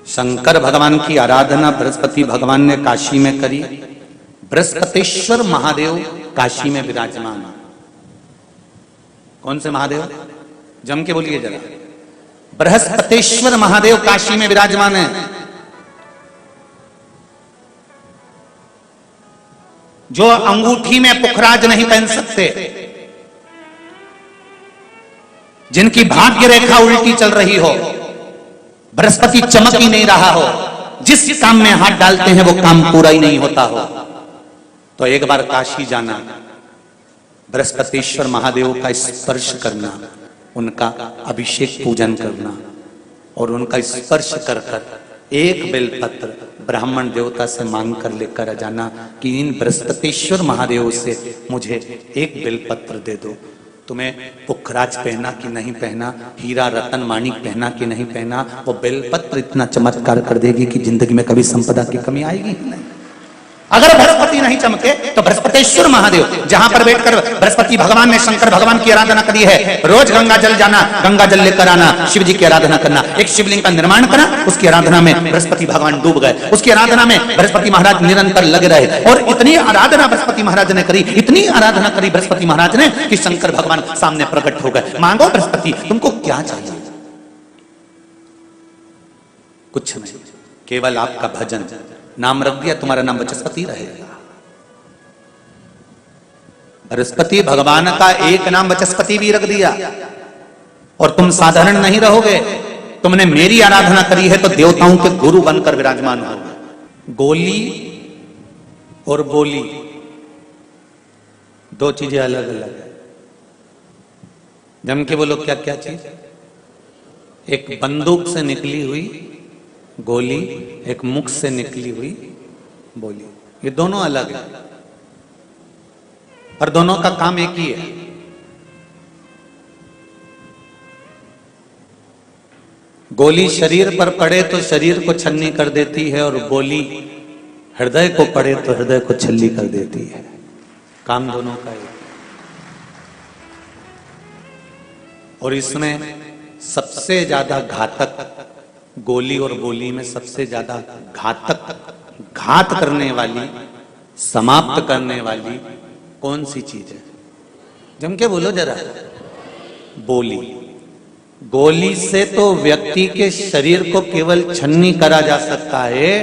शंकर भगवान की आराधना बृहस्पति भगवान ने काशी में करी। बृहस्पतेश्वर महादेव काशी में विराजमान। कौन से महादेव? जम के बोलिए जरा। बृहस्पतेश्वर महादेव काशी में विराजमान है। जो अंगूठी में पुखराज नहीं पहन सकते, जिनकी भाग्य रेखा उल्टी चल रही हो, बृहस्पति चमक ही नहीं रहा हो, जिस काम में हाथ डालते हैं वो काम पूरा ही नहीं होता हो, तो एक बार काशी जाना, बृहस्पतेश्वर महादेव का स्पर्श करना, उनका अभिषेक पूजन करना और उनका स्पर्श कर एक बेलपत्र ब्राह्मण देवता से मांग कर लेकर जाना कि इन बृहस्पतेश्वर महादेव से मुझे एक बेलपत्र दे दो। तुम्हें पुखराज पहना कि नहीं पहना, हीरा रतन माणिक पहना कि नहीं पहना, वो बेलपत्र इतना चमत्कार कर देगी कि जिंदगी में कभी संपदा की कमी आएगी ही नहीं। अगर बृहस्पति नहीं चमके तो बृहस्पतेश्वर महादेव, जहां पर बैठकर बृहस्पति भगवान ने शंकर भगवान की आराधना करी है, रोज गंगा जल जाना, गंगा जल लेकर आना, शिव जी की आराधना करना, एक शिवलिंग का निर्माण करा, उसकी आराधना में बृहस्पति भगवान डूब गए, उसकी आराधना में बृहस्पति महाराज निरंतर लगे रहे। और इतनी आराधना बृहस्पति महाराज ने करी, इतनी आराधना करी बृहस्पति महाराज ने कि शंकर भगवान सामने प्रकट हो गए। मांगो बृहस्पति, तुमको क्या चाहिए? कुछ नहीं, केवल आपका भजन। नाम रख दिया, तुम्हारा नाम बृहस्पति रहेगा। बृहस्पति भगवान का एक नाम बृहस्पति भी रख दिया और तुम साधारण नहीं रहोगे। तुमने मेरी आराधना करी है तो देवताओं के गुरु बनकर विराजमान होगे। गोली और बोली दो चीजें अलग अलग है। जम के बोलो, क्या क्या चीज? एक बंदूक से निकली हुई गोली, एक मुख से निकली हुई बोली, ये दोनों अलग है पर दोनों का काम एक ही है। गोली शरीर पर पड़े तो शरीर को छन्नी कर देती है और बोली हृदय को पड़े तो हृदय को छल्ली कर देती है। काम दोनों का एक। और इसमें सबसे ज्यादा घातक, गोली और बोली में सबसे ज्यादा घातक, घात करने वाली, समाप्त करने वाली कौन सी चीज है? जम के बोलो जरा। बोली। गोली से तो व्यक्ति के शरीर को केवल छन्नी करा जा सकता है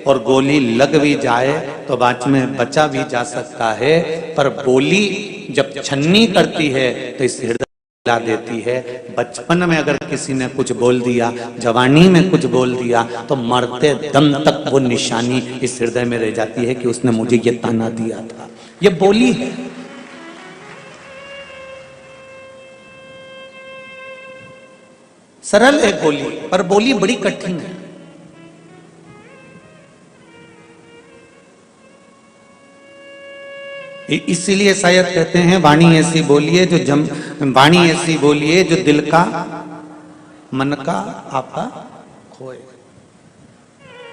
और गोली लग भी जाए तो बाद में बचा भी जा सकता है, पर बोली जब छन्नी करती है तो इस हृदय ला देती है। बचपन में अगर किसी ने कुछ बोल दिया, जवानी में कुछ बोल दिया, तो मरते दम तक वो निशानी इस हृदय में रह जाती है कि उसने मुझे ये ताना दिया था। ये बोली है। सरल है बोली, पर बोली बड़ी कठिन है। इसीलिए शायद कहते हैं वाणी ऐसी बोलिए जो वाणी ऐसी बोलिए जो दिल का मन का आपा खोए।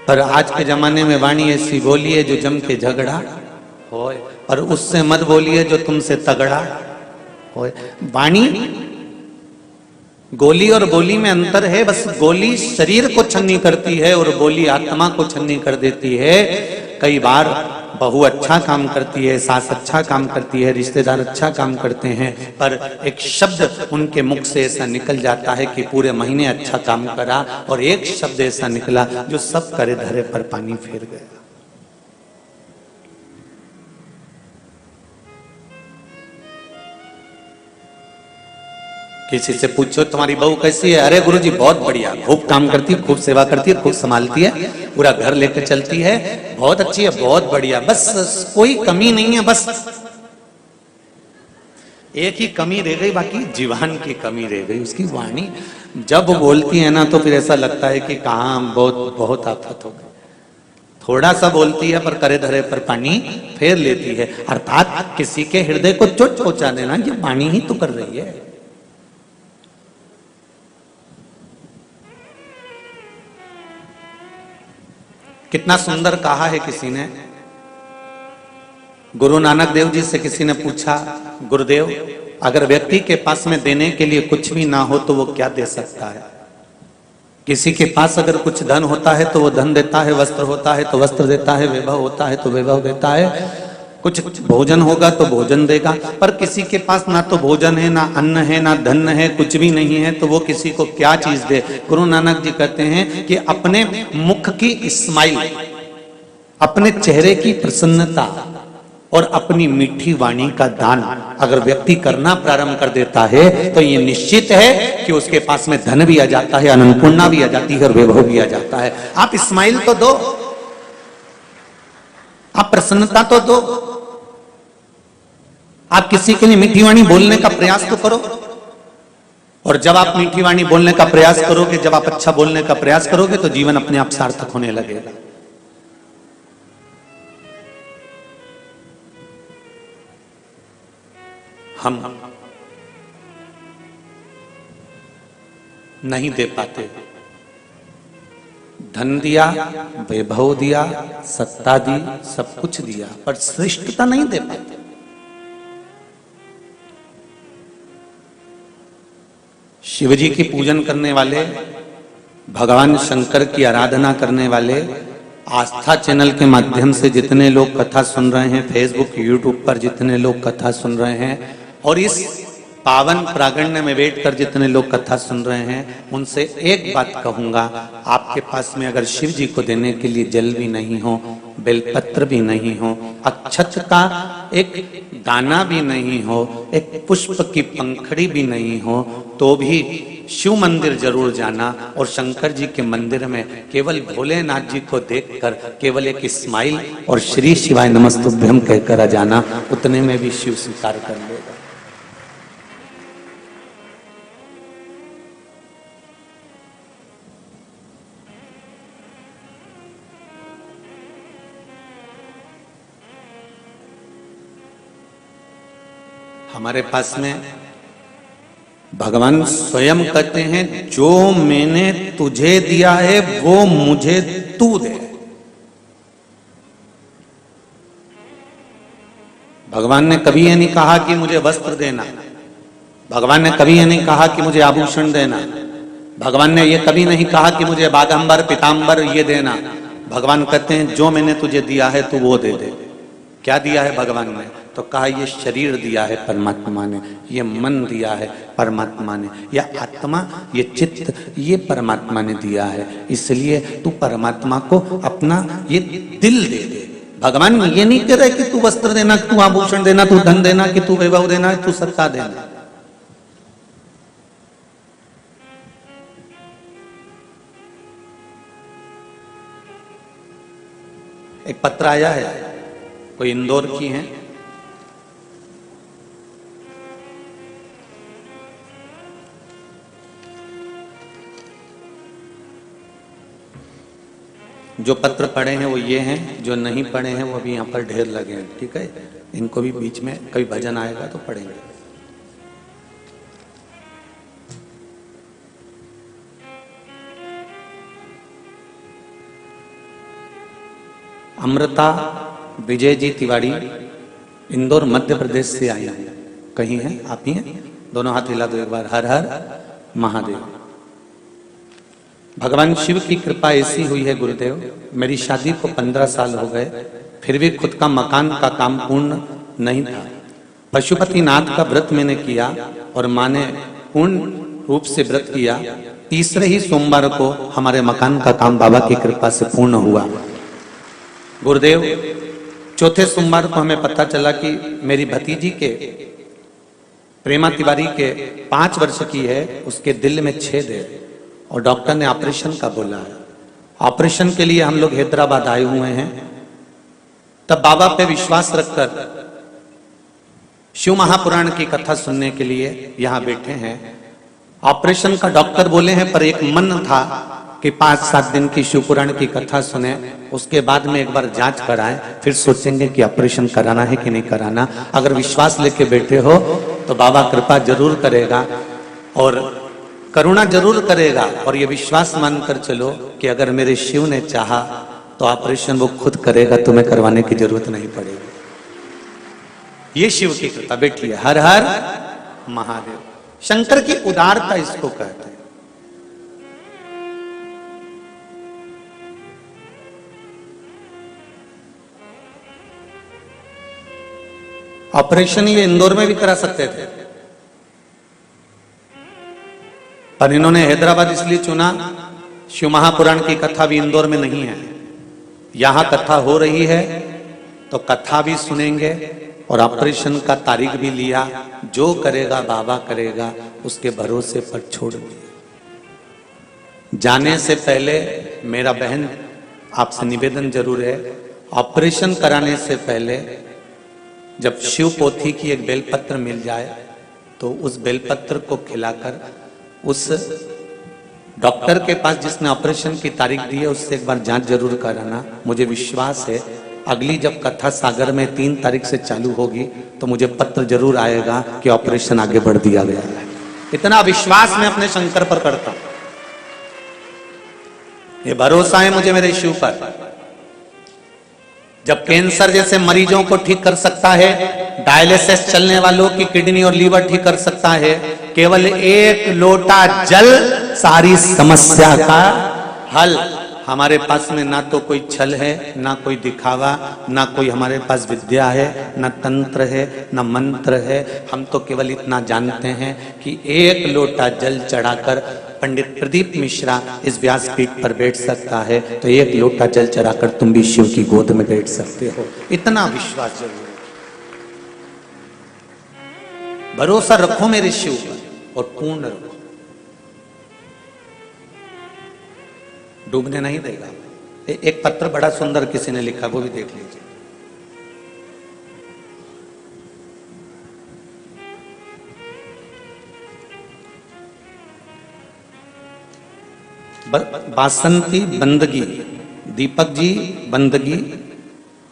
पर आज के जमाने में वाणी ऐसी बोलिए जो जम के झगड़ा होए, और उससे मत बोलिए जो तुमसे तगड़ा होए। वाणी, गोली और बोली में अंतर है। बस गोली शरीर को छन्नी करती है और बोली आत्मा को छन्नी कर देती है। कई बार बहू अच्छा काम करती है, सास अच्छा काम करती है, रिश्तेदार अच्छा काम करते हैं, पर एक शब्द उनके मुख से ऐसा निकल जाता है कि पूरे महीने अच्छा काम करा, और एक शब्द ऐसा निकला जो सब करे धरे पर पानी फेर गया। किसी से पूछो तुम्हारी बहू कैसी है? अरे गुरुजी बहुत बढ़िया, खूब काम करती है, खूब सेवा करती है, खूब संभालती है, पूरा घर लेकर चलती है, बहुत अच्छी है, बहुत बढ़िया, बस कोई कमी नहीं है। बस एक ही कमी रह गई, बाकी जीवन की कमी रह गई, उसकी वाणी। जब बोलती है ना तो फिर ऐसा लगता है कि कहाँ बहुत आफत हो गई। थोड़ा सा बोलती है पर करे धरे पर पानी फेर लेती है। अर्थात किसी के हृदय को चोट पहुंचा देना, ये वाणी ही तो कर रही है। कितना सुंदर कहा है किसी ने। गुरु नानक देव जी से किसी ने पूछा, गुरुदेव अगर व्यक्ति के पास में देने के लिए कुछ भी ना हो तो वो क्या दे सकता है? किसी के पास अगर कुछ धन होता है तो वो धन देता है, वस्त्र होता है तो वस्त्र देता है, वैभव होता है तो वैभव देता है, कुछ भोजन होगा तो भोजन देगा। पर किसी के पास ना तो भोजन है, ना अन्न है, ना धन है, कुछ भी नहीं है, तो वो किसी को क्या चीज दे। गुरु नानक जी कहते हैं कि अपने मुख की स्माइल, अपने चेहरे की प्रसन्नता और अपनी मीठी वाणी का दान अगर व्यक्ति करना प्रारंभ कर देता है तो ये निश्चित है कि उसके पास में धन भी आ जाता है, अन्नपूर्णा भी आ जाती है और वैभव भी आ जाता है। आप स्माइल तो दो, आप प्रसन्नता तो दो, आप किसी के लिए मीठी वाणी बोलने का प्रयास तो करो। और जब आप मीठी वाणी बोलने का प्रयास करोगे, जब आप अच्छा बोलने का प्रयास करोगे तो जीवन अपने आप सार्थक होने लगेगा। हम नहीं दे पाते। धन दिया, वैभव दिया, सत्ता दी, सब कुछ दिया, पर श्रेष्ठता नहीं दे पाते। शिवजी की पूजन करने वाले, भगवान शंकर की आराधना करने वाले, आस्था चैनल के माध्यम से जितने लोग कथा सुन रहे हैं, फेसबुक यूट्यूब पर जितने लोग कथा सुन रहे हैं, और इस पावन प्रांगण में बैठकर जितने लोग कथा सुन रहे हैं, उनसे एक बात कहूंगा, आपके पास में अगर शिव जी को देने के लिए जल भी नहीं हो, बेलपत्र भी नहीं हो, अक्षत का एक दाना भी नहीं हो, एक पुष्प की पंखड़ी भी नहीं हो, तो भी शिव मंदिर जरूर जाना और शंकर जी के मंदिर में केवल भोलेनाथ जी को देखकर केवल एक स्माइल और श्री शिवाय नमस्तुभ्यम कहकर आ जाना, उतने में भी शिव स्वीकार कर लेगा। हमारे पास में भगवान स्वयं कहते हैं, जो मैंने तुझे दिया है वो मुझे तू दे। भगवान ने कभी ये नहीं कहा कि मुझे वस्त्र देना, भगवान ने कभी ये नहीं कहा कि मुझे आभूषण देना, भगवान ने ये कभी नहीं कहा कि मुझे बागंबर पीतांबर ये देना। भगवान कहते हैं जो मैंने तुझे दिया है तू वो दे दे। क्या दिया है भगवान ने? तो कहा ये शरीर दिया है परमात्मा ने, ये मन दिया है परमात्मा ने, या आत्मा, ये चित्त, ये परमात्मा ने दिया है। इसलिए तू परमात्मा को अपना ये दिल दे दे। भगवान ये नहीं कह रहे कि तू वस्त्र देना, तू आभूषण देना, तू धन देना, कि तू वैभव देना, तू सत्ता देना। एक पत्र आया है, कोई इंदौर की है, जो पत्र पढ़े हैं वो ये हैं, जो नहीं पढ़े हैं वो अभी यहाँ पर ढेर लगे हैं। ठीक है, इनको भी बीच में कभी भजन आएगा तो पढ़ेंगे। अमृता विजय जी तिवारी इंदौर मध्य प्रदेश से आई हैं। कहीं हैं? आप ही हैं? दोनों हाथ हिला दो एक बार। हर हर महादेव। भगवान शिव की कृपा ऐसी हुई है गुरुदेव, मेरी शादी को 15 साल हो गए, फिर भी खुद का मकान का काम पूर्ण नहीं था। पशुपतिनाथ का व्रत मैंने किया और माँ ने पूर्ण रूप से व्रत किया। तीसरे ही सोमवार को हमारे मकान का काम बाबा की कृपा से पूर्ण हुआ। गुरुदेव, चौथे सोमवार को हमें पता चला कि मेरी भतीजी के प्रेमा तिवारी के 5 वर्ष की है, उसके दिल में छेद है और डॉक्टर ने ऑपरेशन का बोला है। ऑपरेशन के लिए हम लोग हैदराबाद आए हुए हैं। तब बाबा पे विश्वास रखकर शिव महापुराण की कथा सुनने के लिए यहाँ बैठे हैं। ऑपरेशन का डॉक्टर बोले हैं, पर एक मन था कि 5-7 दिन की शिव पुराण की कथा सुने, उसके बाद में एक बार जांच कराएं, फिर सोचेंगे कि ऑपरेशन कराना है कि नहीं कराना। अगर विश्वास लेके बैठे हो तो बाबा कृपा जरूर करेगा और करुणा जरूर करेगा। और ये विश्वास मानकर चलो कि अगर मेरे शिव ने चाहा तो ऑपरेशन वो खुद करेगा, तुम्हें करवाने की जरूरत नहीं पड़ेगी। ये शिव की कृपा। बैठिए। हर हर महादेव। शंकर की उदारता इसको कहते हैं। ऑपरेशन ये इंदौर में भी करा सकते थे, पर इन्होंने हैदराबाद इसलिए चुना, शिव महापुराण की कथा भी इंदौर में नहीं है। यहां कथा हो रही है तो कथा भी सुनेंगे और ऑपरेशन का तारीख भी लिया। जो करेगा बाबा करेगा, उसके भरोसे पर छोड़ दिया। जाने से पहले मेरा बहन आपसे निवेदन जरूर है, ऑपरेशन कराने से पहले जब शिव पोथी की एक बेलपत्र मिल जाए तो उस बेलपत्र को खिलाकर उस डॉक्टर के पास जिसने ऑपरेशन की तारीख दी है उससे एक बार जांच जरूर कराना। मुझे विश्वास है अगली जब कथा सागर में 3 तारीख से चालू होगी तो मुझे पत्र जरूर आएगा कि ऑपरेशन आगे बढ़ दिया गया है। इतना विश्वास मैं अपने शंकर पर करता हूं, ये भरोसा है मुझे मेरे शिव पर। जब कैंसर जैसे मरीजों को ठीक कर सकता है, डायलिसिस चलने वालों की किडनी और लीवर ठीक कर सकता है, केवल एक लोटा जल सारी समस्या का हल। हमारे पास में ना तो कोई छल है, ना कोई दिखावा, ना कोई हमारे पास विद्या है, ना तंत्र है, ना मंत्र है। हम तो केवल इतना जानते हैं कि एक लोटा जल चढ़ाकर पंडित प्रदीप मिश्रा इस व्यासपीठ पर बैठ सकता है, तो एक लोटा जल चढ़ाकर तुम भी शिव की गोद में बैठ सकते हो। इतना विश्वास जरूर है। भरोसा रखो मेरे शिव पर और पूर्ण रखो, डूबने नहीं देगा। एक पत्र बड़ा सुंदर किसी ने लिखा, वो भी देख लीजिए। बासंती बंदगी, दीपक जी बंदगी,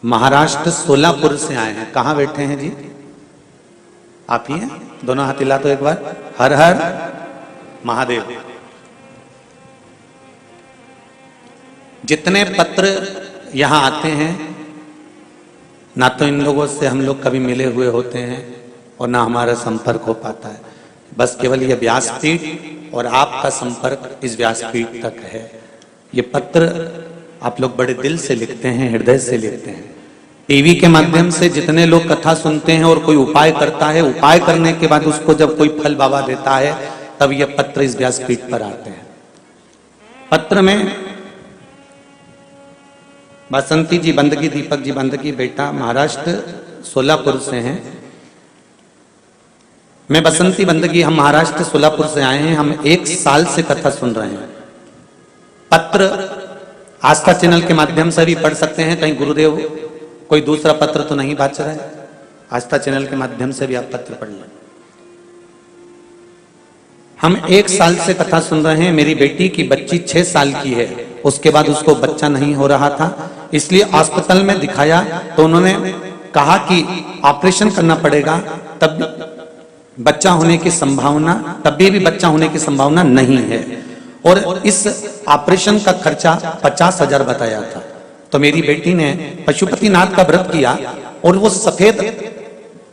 महाराष्ट्र सोलापुर से आए हैं। कहां बैठे हैं जी? आप ही हैं? दोनों हाथ हिला तो एक बार। हर हर महादेव। जितने पत्र यहां आते हैं, ना तो इन लोगों से हम लोग कभी मिले हुए होते हैं और ना हमारा संपर्क हो पाता है। बस केवल ये व्यासपीठ और आपका संपर्क इस व्यासपीठ तक है। ये पत्र आप लोग बड़े दिल से लिखते हैं, हृदय से लिखते हैं। टीवी के माध्यम से जितने लोग कथा सुनते हैं और कोई उपाय करता है, उपाय करने के बाद उसको जब कोई फल बाबा देता है, तब ये पत्र इस व्यासपीठ पर आते हैं। पत्र में बसंती जी बंदगी, दीपक जी बंदगी बेटा महाराष्ट्र सोलापुर से हैं। मैं बसंती बंदगी, हम महाराष्ट्र सोलापुर से आए हैं। हम 1 साल से कथा सुन रहे हैं। पत्र आस्था चैनल के माध्यम से भी पढ़ सकते हैं। कहीं गुरुदेव कोई दूसरा पत्र तो नहीं बाच रहा है, आस्था चैनल के माध्यम से भी आप पत्र पढ़ लें। हम 1 साल से कथा सुन रहे हैं। मेरी बेटी की बच्ची 6 साल की है, उसके बाद उसको बच्चा नहीं हो रहा था, इसलिए अस्पताल में दिखाया तो उन्होंने कहा कि ऑपरेशन करना पड़ेगा, तब बच्चा होने की संभावना, तभी भी बच्चा होने की संभावना नहीं है। और इस ऑपरेशन का खर्चा 50,000 बताया था। तो मेरी बेटी ने पशुपतिनाथ का व्रत किया और वो सफेद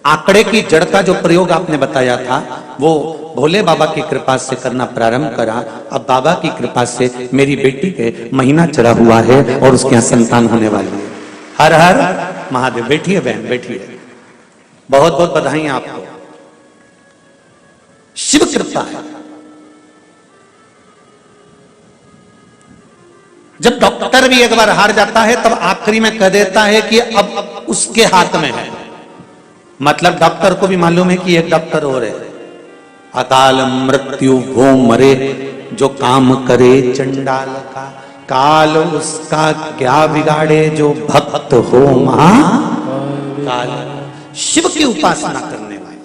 आंकड़े की जड़ का जो प्रयोग आपने बताया था, वो भोले बाबा की कृपा से करना प्रारंभ करा। अब बाबा की कृपा से मेरी बेटी के महीना चढ़ा हुआ है और उसके यहाँ संतान होने वाली है। हर हर महादेव। बैठिए बहन, बैठिए। बहुत बहुत बधाई आपको। शिव कृपा है। जब डॉक्टर भी एक बार हार जाता है, तब आखिरी में कह देता है कि अब उसके हाथ में है। मतलब डॉक्टर को भी मालूम है कि एक डॉक्टर और है। अकाल मृत्यु वो मरे, जो काम करे चंडाल का, काल उसका क्या बिगाड़े, जो भक्त हो महाकाल। शिव की उपासना करने वाले।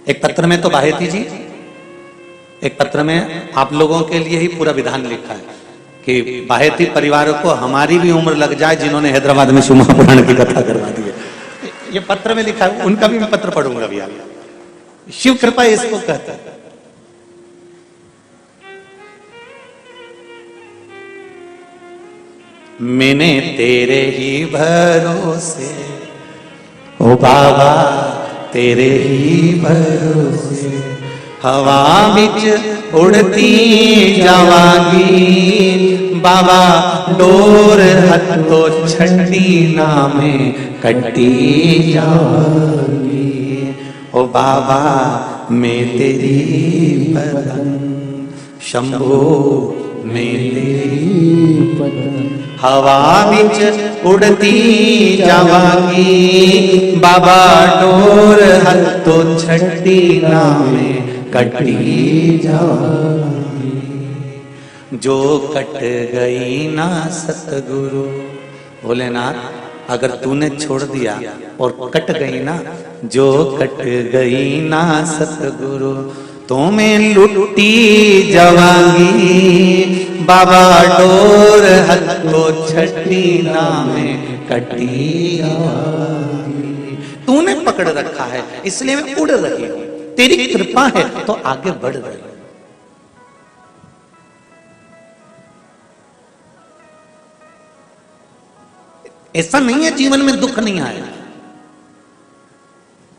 एक पत्र में तो बाहेती जी, एक पत्र में आप लोगों के लिए ही पूरा विधान लिखा है कि बाहेती परिवार को हमारी भी उम्र लग जाए जिन्होंने हैदराबाद में शिव महापुराण की कथा करवा दी है। ये पत्र में लिखा है, उनका भी मैं पत्र पढ़ूंगा अभी। शिव कृपा इसको कहता है। मैंने तेरे ही भरोसे, ओ बाबा तेरे ही भरोसे, हवा बिच उड़ती जावांगी, बाबा डोर हत्तो छठी नामे कटी जाऊंगी। ओ बाबा मैं तेरी बदन शंभो मैं तेरी बदन हवा बिच उड़ती जावांगी। बाबा डोर हत्तो छठी नामे कटी जावांगी। जो कट गई ना सतगुरु भोलेनाथ अगर तूने छोड़ दिया और कट गई ना, जो कट गई ना सतगुरु तो मैं लुटी जावांगी। बाबा डोर हत्तो छठी नामे कटी जावांगी। तूने पकड़ रखा है इसलिए मैं उड़ रही हूं, तेरी कृपा है तो आगे बढ़ रही हूं। ऐसा नहीं है जीवन में दुख नहीं आया।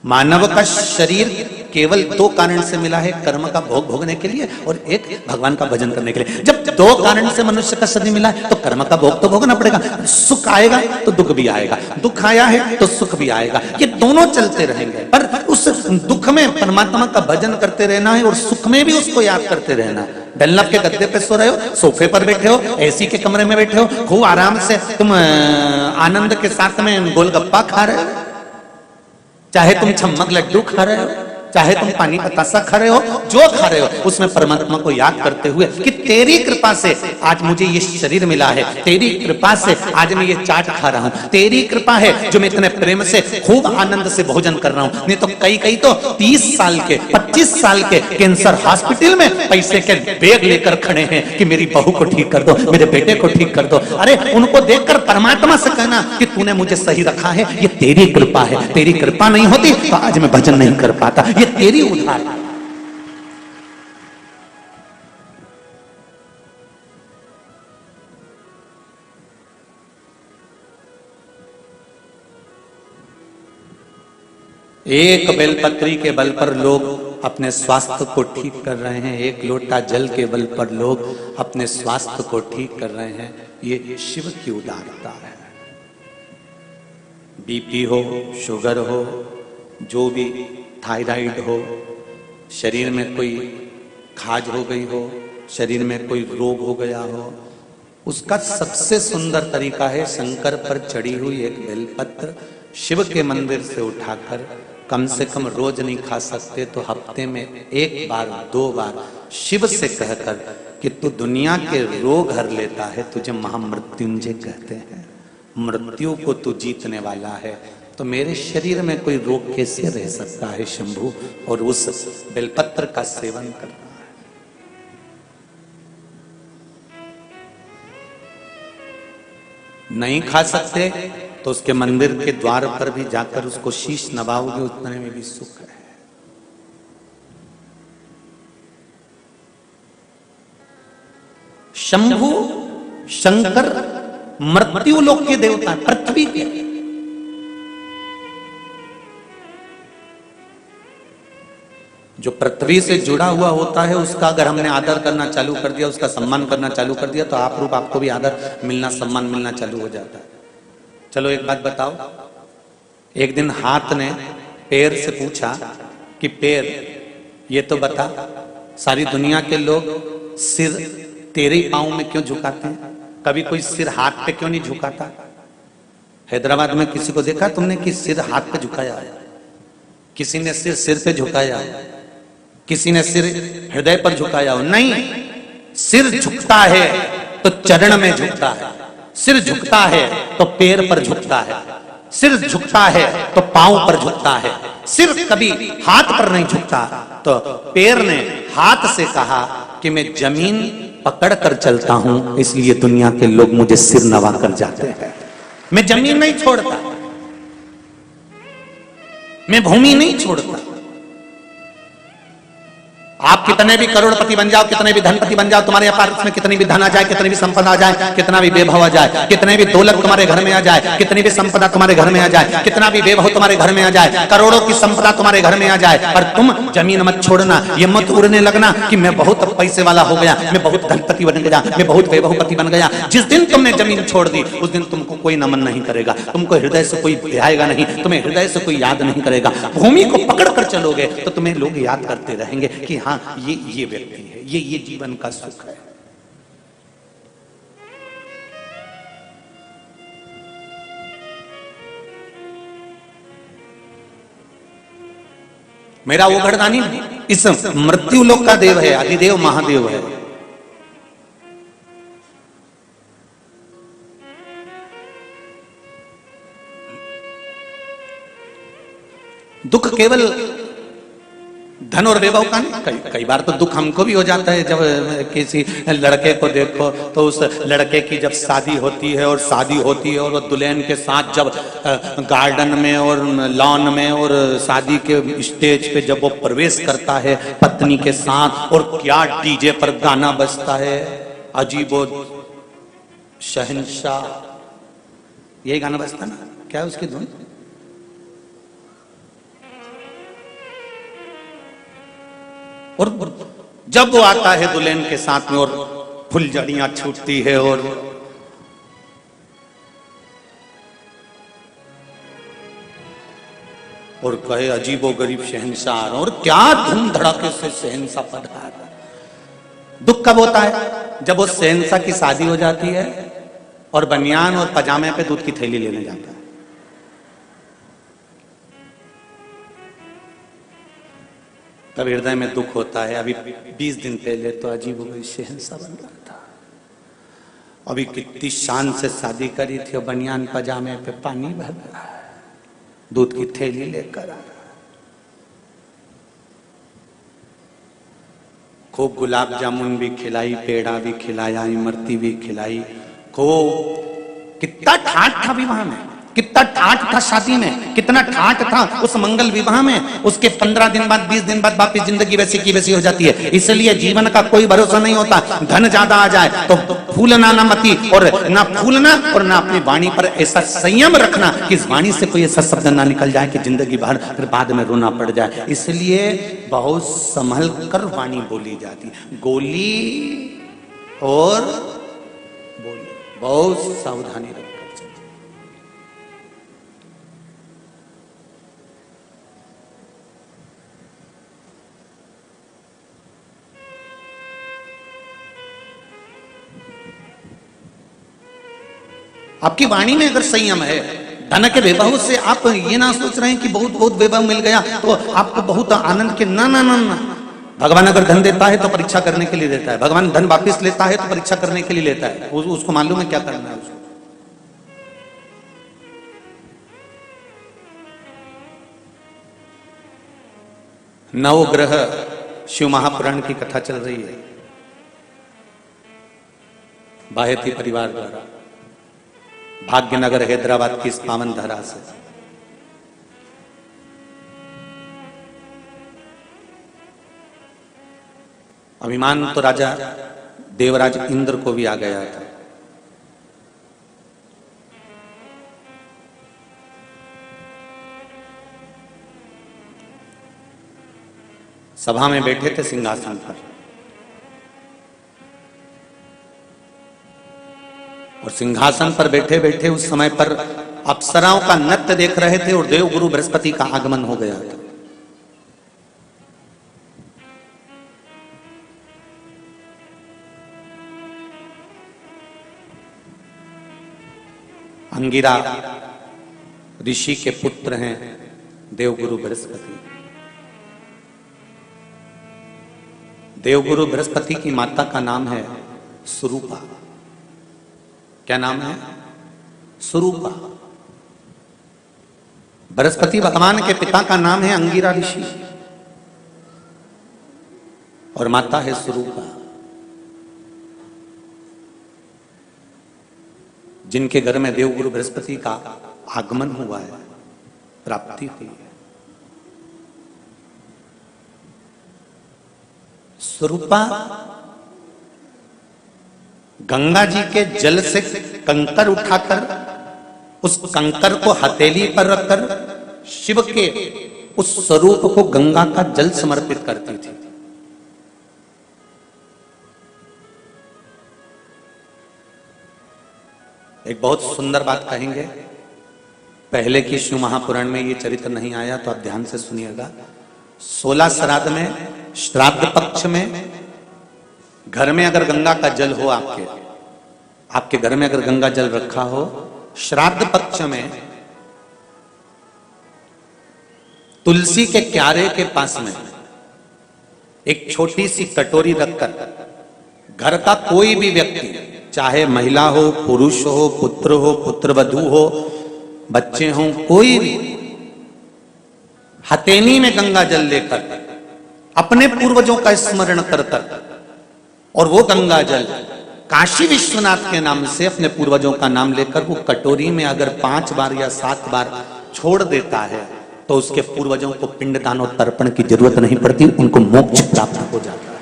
मानव का शरीर केवल दो कारण से मिला है, कर्म का भोग भोगने के लिए और एक भगवान का भजन करने के लिए। जब दो कारण से मनुष्य का शरीर मिला है तो कर्म का भोग तो भोगना पड़ेगा। सुख आएगा तो दुख भी आएगा, दुख आया है तो सुख भी आएगा, ये दोनों चलते रहेंगे। पर उस दुख में परमात्मा का भजन करते रहना है और सुख में भी उसको याद करते रहना है। डल्लब के गद्दे पे सो रहे हो, सोफे पर बैठे हो, एसी के कमरे में बैठे हो, खूब आराम से तुम आनंद के साथ में गोलगप्पा खा रहे हो, चाहे तुम छम्मक लड्डू खा रहे हो, चाहे तुम पानी बतासा खा रहे हो, जो खा रहे हो उसमें परमात्मा को याद करते हुए कि तेरी कृपा से आज मुझे ये शरीर मिला है, तेरी कृपा से आज मैं ये चाट खा रहा हूं, तेरी कृपा है जो मैं इतने प्रेम से खूब आनंद से भोजन कर रहा हूं। नहीं तो कई तो 30 साल के 25 साल के कैंसर हॉस्पिटल में पैसे के बैग लेकर खड़े हैं कि मेरी बहू को ठीक कर दो, मेरे बेटे को ठीक कर दो। अरे उनको देखकर परमात्मा से कहना कि तूने मुझे सही रखा है, ये तेरी कृपा है, तेरी कृपा नहीं होती तो आज मैं भजन नहीं कर पाता, ये तेरी उधार। एक बेलपत्री के बल पर लोग अपने स्वास्थ्य को ठीक कर रहे हैं, एक लोटा जल के बल पर लोग अपने स्वास्थ्य को ठीक कर रहे हैं। ये शिव की उदारता है। बीपी हो, शुगर हो, जो भी थायराइड हो, शरीर में कोई खाज हो गई हो, शरीर में कोई रोग हो गया हो, उसका सबसे सुंदर तरीका है शंकर पर चढ़ी हुई एक बेलपत्र शिव के मंदिर से उठाकर, कम से कम रोज नहीं खा सकते तो हफ्ते में एक बार 2 बार शिव से कहकर कि तू दुनिया के रोग हर लेता है, तुझे महामृत्युंजय कहते हैं, मृत्यु को तू जीतने वाला है, तो मेरे शरीर में कोई रोग कैसे रह सकता है शंभू। और उस बेलपत्र का सेवन करना है। नहीं खा सकते तो उसके मंदिर के द्वार पर भी जाकर उसको शीश नवाओगे, उतने में भी सुख है। शंभू शंकर मृत्यु लोक के देवता, पृथ्वी के। जो पृथ्वी से जुड़ा हुआ होता है उसका अगर हमने आदर करना चालू कर दिया, उसका सम्मान करना चालू कर दिया तो आप रूप आपको भी आदर मिलना, सम्मान मिलना चालू हो जाता है। चलो एक बात बताओ, एक दिन हाथ ने पैर से पूछा कि पैर ये तो बता, सारी दुनिया के लोग सिर तेरे पांव में क्यों झुकाते हैं, कभी कोई सिर हाथ पे क्यों नहीं झुकाता? हैदराबाद में किसी को देखा तुमने कि सिर हाथ पे झुकाया? किसी ने सिर पे झुकाया? किसी ने सिर हृदय पर झुकाया हो? नहीं। सिर झुकता है तो चरण में झुकता है, सिर झुकता है तो पैर पर झुकता है, सिर झुकता है तो पांव पर झुकता है, सिर कभी हाथ पर नहीं झुकता। तो पैर ने हाथ से कहा कि मैं जमीन पकड़ कर चलता हूं, इसलिए दुनिया के लोग मुझे सिर नवा कर जाते हैं। मैं जमीन नहीं छोड़ता, मैं भूमि नहीं छोड़ता। आप कितने भी करोड़पति बन जाओ, कितने भी धनपति बन जाओ, तुम्हारे पास में कितनी भी धन आ जाए, कितनी भी संपदा आ जाए, कितना भी वैभव आ जाए, कितने भी दौलत तुम्हारे घर में आ जाए, कितनी भी संपदा तुम्हारे घर में आ जाए, कितना भी वैभव तुम्हारे घर में आ जाए, करोड़ों की संपदा तुम्हारे घर में आ जाए, पर तुम जमीन मत छोड़ना, ये मत उड़ने लगना कि मैं बहुत पैसे वाला हो गया, मैं बहुत धनपति बन गया, मैं बहुत वैभवपति बन गया। जिस दिन तुमने जमीन छोड़ दी उस दिन तुमको कोई नमन नहीं करेगा, तुमको हृदय से कोई ध्याएगा नहीं, तुम्हें हृदय से कोई याद नहीं करेगा। भूमि को पकड़ कर चलोगे तो तुम्हें लोग याद करते रहेंगे कि हाँ ये व्यक्ति है, ये जीवन का सुख है। मेरा वो घरदानी इस मृत्यु लोक का देव है, आदिदेव महादेव है। दुख केवल धन और वैभव का नहीं, कई बार तो दुख हमको भी हो जाता है। जब किसी लड़के को देखो तो उस लड़के की जब शादी होती है और वो दुल्हन के साथ जब गार्डन में और लॉन में और शादी के स्टेज पे जब वो प्रवेश करता है पत्नी के साथ, और क्या डीजे पर गाना बजता है, अजीबो शहंशाह, यही गाना बजता ना, क्या है उसकी धुन? और जब वो आता है दुल्हन के साथ में और फुलझड़ियां छूटती है और कहे अजीबो गरीब शहंशाह, और क्या धूम धड़ाके से शहंशाह पढ़ रहा है। दुख कब होता है? जब वो शहंशाह की शादी हो जाती है और बनियान और पजामे पे दूध की थैली लेने जाता है। तब हृदय में दुख होता है। अभी 20 दिन पहले तो अजीब हो गई, शहंशाह बन रहा था, अभी कितनी शान से शादी करी थी और बनियान पजामे पे पानी भर रहा है, दूध की थैली लेकर आ रहा है। खूब गुलाब जामुन भी खिलाई, पेड़ा भी खिलाया, इमरती भी खिलाई, खूब कितना ठाठ था विवाह में, कितना ठाठ था शादी में, कितना ठाठ था उस मंगल विवाह में। उसके 15 दिन बाद 20 दिन बाद वापिस जिंदगी वैसी की वैसी हो जाती है। इसलिए जीवन का कोई भरोसा नहीं होता। धन ज्यादा आ जाए तो फूलना ना मती, और ना फूलना और ना अपनी वाणी पर ऐसा संयम रखना कि इस वाणी से कोई ऐसा शब्द ना निकल जाए कि जिंदगी भर फिर बाद में रोना पड़ जाए। इसलिए बहुत संभल कर वाणी बोली जाती, गोली और बोली बहुत सावधानी रखकर। आपकी वाणी में अगर संयम है, धन के वैभव से आप ये ना सोच रहे हैं कि बहुत बहुत वैभव मिल गया तो आपको बहुत आनंद के, ना ना ना ना। भगवान अगर धन देता है तो परीक्षा करने के लिए देता है, भगवान धन वापस लेता है तो परीक्षा करने के लिए लेता है। उसको मालूम है क्या करना है उसको। नवग्रह शिव महापुराण की कथा चल रही है बाहेती परिवार द्वारा, भाग्यनगर हैदराबाद की इस पावन धरा से। अभिमान तो राजा देवराज इंद्र को भी आ गया था। सभा में बैठे थे सिंहासन पर, और सिंहासन पर बैठे बैठे उस समय पर अप्सराओं का नृत्य देख रहे थे और देवगुरु बृहस्पति का आगमन हो गया था। अंगिरा ऋषि के पुत्र हैं देवगुरु बृहस्पति। देवगुरु बृहस्पति की माता का नाम है सुरूपा। क्या नाम है? सुरूपा। बृहस्पति भगवान के पिता का नाम है अंगिरा ऋषि और माता है सुरूपा। जिनके घर में देवगुरु बृहस्पति का आगमन हुआ है, प्राप्ति हुई है। स्वरूपा गंगा जी के जल से कंकर उठाकर उस कंकर को हथेली पर रखकर शिव के उस स्वरूप को गंगा का जल समर्पित करती थी। एक बहुत सुंदर बात कहेंगे, पहले की शिव महापुराण में ये चरित्र नहीं आया तो आप ध्यान से सुनिएगा। 16 श्राद्ध में, श्राद्ध पक्ष में घर में अगर गंगा का जल हो, आपके घर में अगर गंगा जल रखा हो, श्राद्ध पक्ष में तुलसी के क्यारे के पास में एक छोटी सी कटोरी रखकर घर का कोई भी व्यक्ति, चाहे महिला हो, पुरुष हो, पुत्र हो, पुत्रवधू हो, बच्चे हों, कोई भी हथेली में गंगा जल लेकर अपने पूर्वजों का स्मरण कर और वो गंगा जल काशी विश्वनाथ के नाम से अपने पूर्वजों का नाम लेकर वो कटोरी में अगर 5 बार या 7 बार छोड़ देता है तो उसके पूर्वजों को पिंडदान और तर्पण की जरूरत नहीं पड़ती, उनको मोक्ष प्राप्त हो जाता है।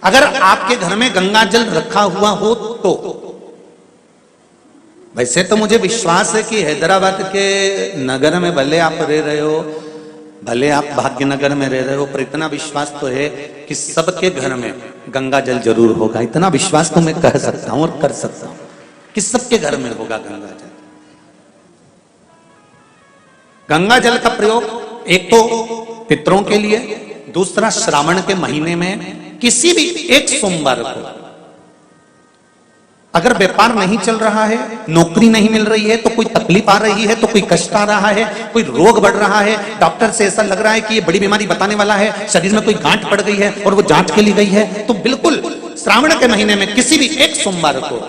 अगर आपके घर में गंगा जल रखा हुआ हो तो, वैसे तो मुझे विश्वास है कि हैदराबाद के नगर में भले आप रह रहे हो, भले आप भाग्यनगर में रह रहे हो, पर इतना विश्वास तो है कि सबके घर में गंगा जल जरूर होगा। इतना विश्वास तो मैं कह सकता हूं और कर सकता हूं कि सबके घर में होगा गंगा जल। गंगा जल का प्रयोग एक तो पितरों के लिए, दूसरा श्रावण के महीने में किसी भी एक सोमवार को अगर व्यापार नहीं चल रहा है, नौकरी नहीं मिल रही है, तो कोई तकलीफ आ रही है, तो कोई कष्ट आ रहा है, कोई रोग बढ़ रहा है, डॉक्टर से ऐसा लग रहा है कि ये बड़ी बीमारी बताने वाला है, शरीर में कोई गांठ पड़ गई है और वो जांच के लिए गई है, तो बिल्कुल श्रावण के महीने में किसी भी एक सोमवार को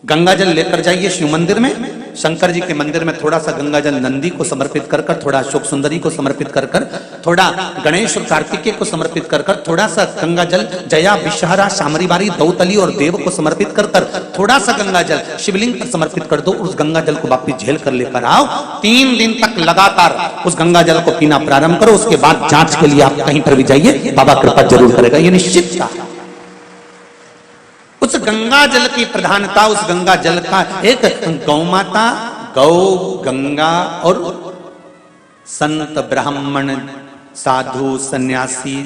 गंगा जल लेकर जाइए शिव मंदिर में। शंकर जी के मंदिर में थोड़ा सा गंगा जल नंदी को समर्पित कर कर, थोड़ा अशोक सुंदरी को समर्पित कर कर, थोड़ा गणेश और कार्तिकेय को समर्पित कर कर, थोड़ा सा गंगा जल जया, विषहरा, शामरी बारी, दौतली और देव को समर्पित कर कर, थोड़ा सा गंगा जल शिवलिंग पर समर्पित कर दो। उस गंगा जल को वापिस झेल कर लेकर आओ। 3 दिन तक लगातार उस गंगा जल को पीना प्रारंभ करो। उसके बाद जांच के लिए आप कहीं पर भी जाइए, बाबा कृपा जरूर करेगा, ये निश्चित था। उस गंगा जल की प्रधानता, उस गंगा जल का एक गौ माता, गौ, गंगा और संत, ब्राह्मण, साधु, सन्यासी,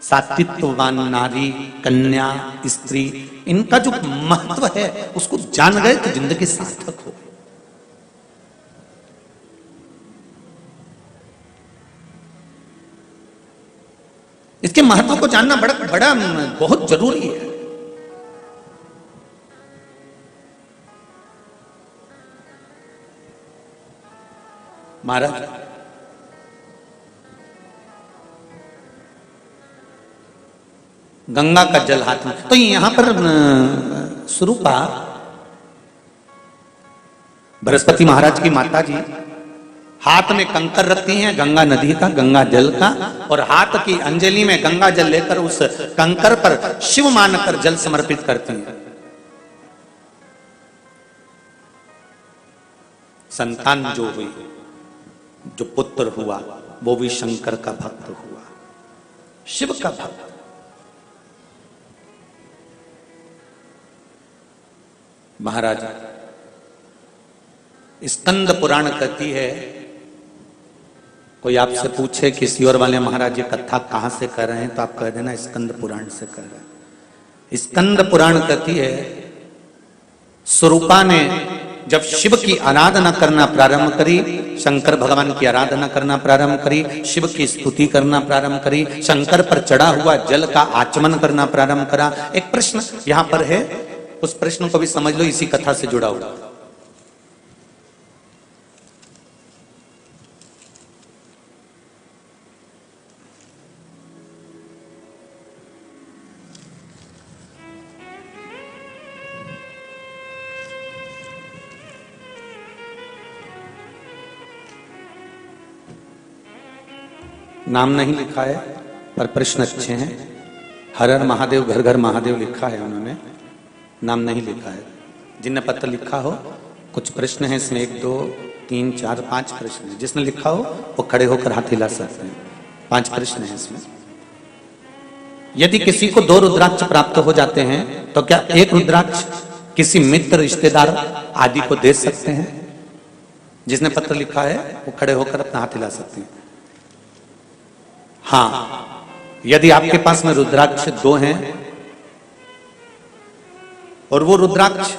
सात्वित्ववान नारी, कन्या, स्त्री, इनका जो महत्व है उसको जान गए तो जिंदगी सार्थक हो। इसके महत्व को जानना बड़ा बहुत जरूरी है। महाराज गंगा का जल हाथ में, तो यहां पर स्वरूपा बृहस्पति महाराज की माता जी हाथ में कंकर रखती हैं गंगा नदी का, गंगा जल का, और हाथ की अंजलि में गंगा जल लेकर उस कंकर पर शिव मानकर जल समर्पित करती हैं। संतान जो हुई, जो पुत्र हुआ, वो भी शंकर का भक्त हुआ, शिव का भक्त। महाराज स्कंद पुराण कहती है, कोई आपसे पूछे कि सियोर वाले महाराज ये कथा कहां से कर रहे हैं, तो आप कह देना स्कंद पुराण से कर रहे हैं। स्कंद पुराण कहती है स्वरूपा ने जब शिव की आराधना करना प्रारंभ करी, शंकर भगवान की आराधना करना प्रारंभ करी, शिव की स्तुति करना प्रारंभ करी, शंकर पर चढ़ा हुआ जल का आचमन करना प्रारंभ करा। एक प्रश्न यहां पर है, उस प्रश्न को भी समझ लो, इसी कथा से जुड़ा हुआ। नाम नहीं लिखा है पर प्रश्न अच्छे हैं। हर हर महादेव घर घर महादेव लिखा है उन्होंने, नाम नहीं लिखा है। जिनने पत्र लिखा हो, कुछ प्रश्न हैं इसमें, 1 2 3 4 5 प्रश्न हैं। जिसने लिखा हो वो खड़े होकर हाथ हिला सकते हैं। 5 प्रश्न हैं इसमें। यदि किसी को 2 रुद्राक्ष प्राप्त हो जाते हैं तो क्या एक रुद्राक्ष किसी मित्र रिश्तेदार आदि को दे सकते हैं? जिसने पत्र लिखा है वो खड़े होकर अपना हाथ हिला सकते हैं। हाँ, यदि आपके पास में रुद्राक्ष 2 हैं और वो रुद्राक्ष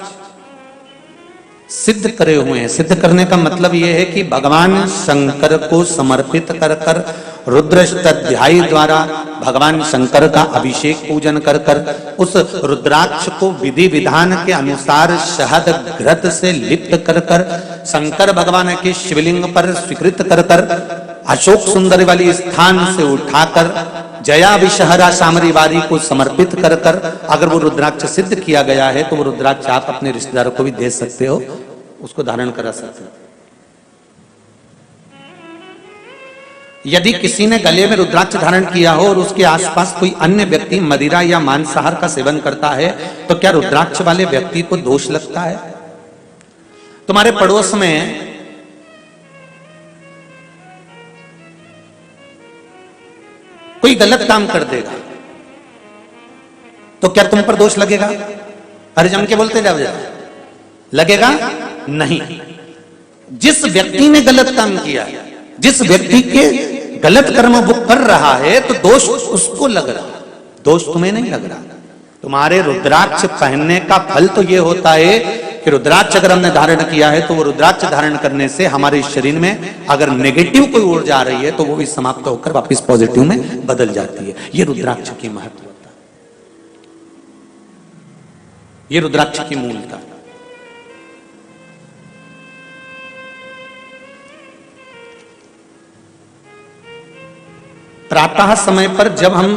सिद्ध करे हुए हैं, सिद्ध करने का मतलब यह है कि भगवान शंकर को समर्पित कर कर रुद्राष्टाध्यायी द्वारा भगवान शंकर का अभिषेक पूजन कर कर उस रुद्राक्ष को विधि विधान के अनुसार शहद घृत से लिप्त कर कर शंकर भगवान के शिवलिंग पर स्वीकृत कर कर अशोक सुंदरी वाली स्थान से उठाकर जया विषहरा सामरी वारी को समर्पित कर कर अगर वो रुद्राक्ष सिद्ध किया गया है तो वो रुद्राक्ष आप अपने रिश्तेदारों को भी दे सकते हो, उसको धारण करा सकते हो। यदि किसी ने गले में रुद्राक्ष धारण किया हो और उसके आसपास कोई अन्य व्यक्ति मदिरा या मांसाहार का सेवन करता है तो क्या रुद्राक्ष वाले व्यक्ति को दोष लगता है? तुम्हारे पड़ोस में कोई गलत काम कर देगा तो क्या तुम पर दोष लगेगा? अरे जम के बोलते जाओ, लगेगा नहीं। जिस व्यक्ति ने गलत काम किया, जिस व्यक्ति के गलत कर्म वो कर रहा है तो दोष उसको लग रहा, दोष तुम्हें नहीं लग रहा। तुम्हारे रुद्राक्ष पहनने का फल तो ये होता है कि रुद्राक्ष अगर हमने धारण किया है तो वो रुद्राक्ष धारण करने से हमारे शरीर में अगर नेगेटिव कोई ऊर्जा आ रही है तो वो भी समाप्त होकर वापस पॉजिटिव में बदल जाती है। ये रुद्राक्ष की महत्वता, ये रुद्राक्ष की मूलता। प्रातः समय पर जब हम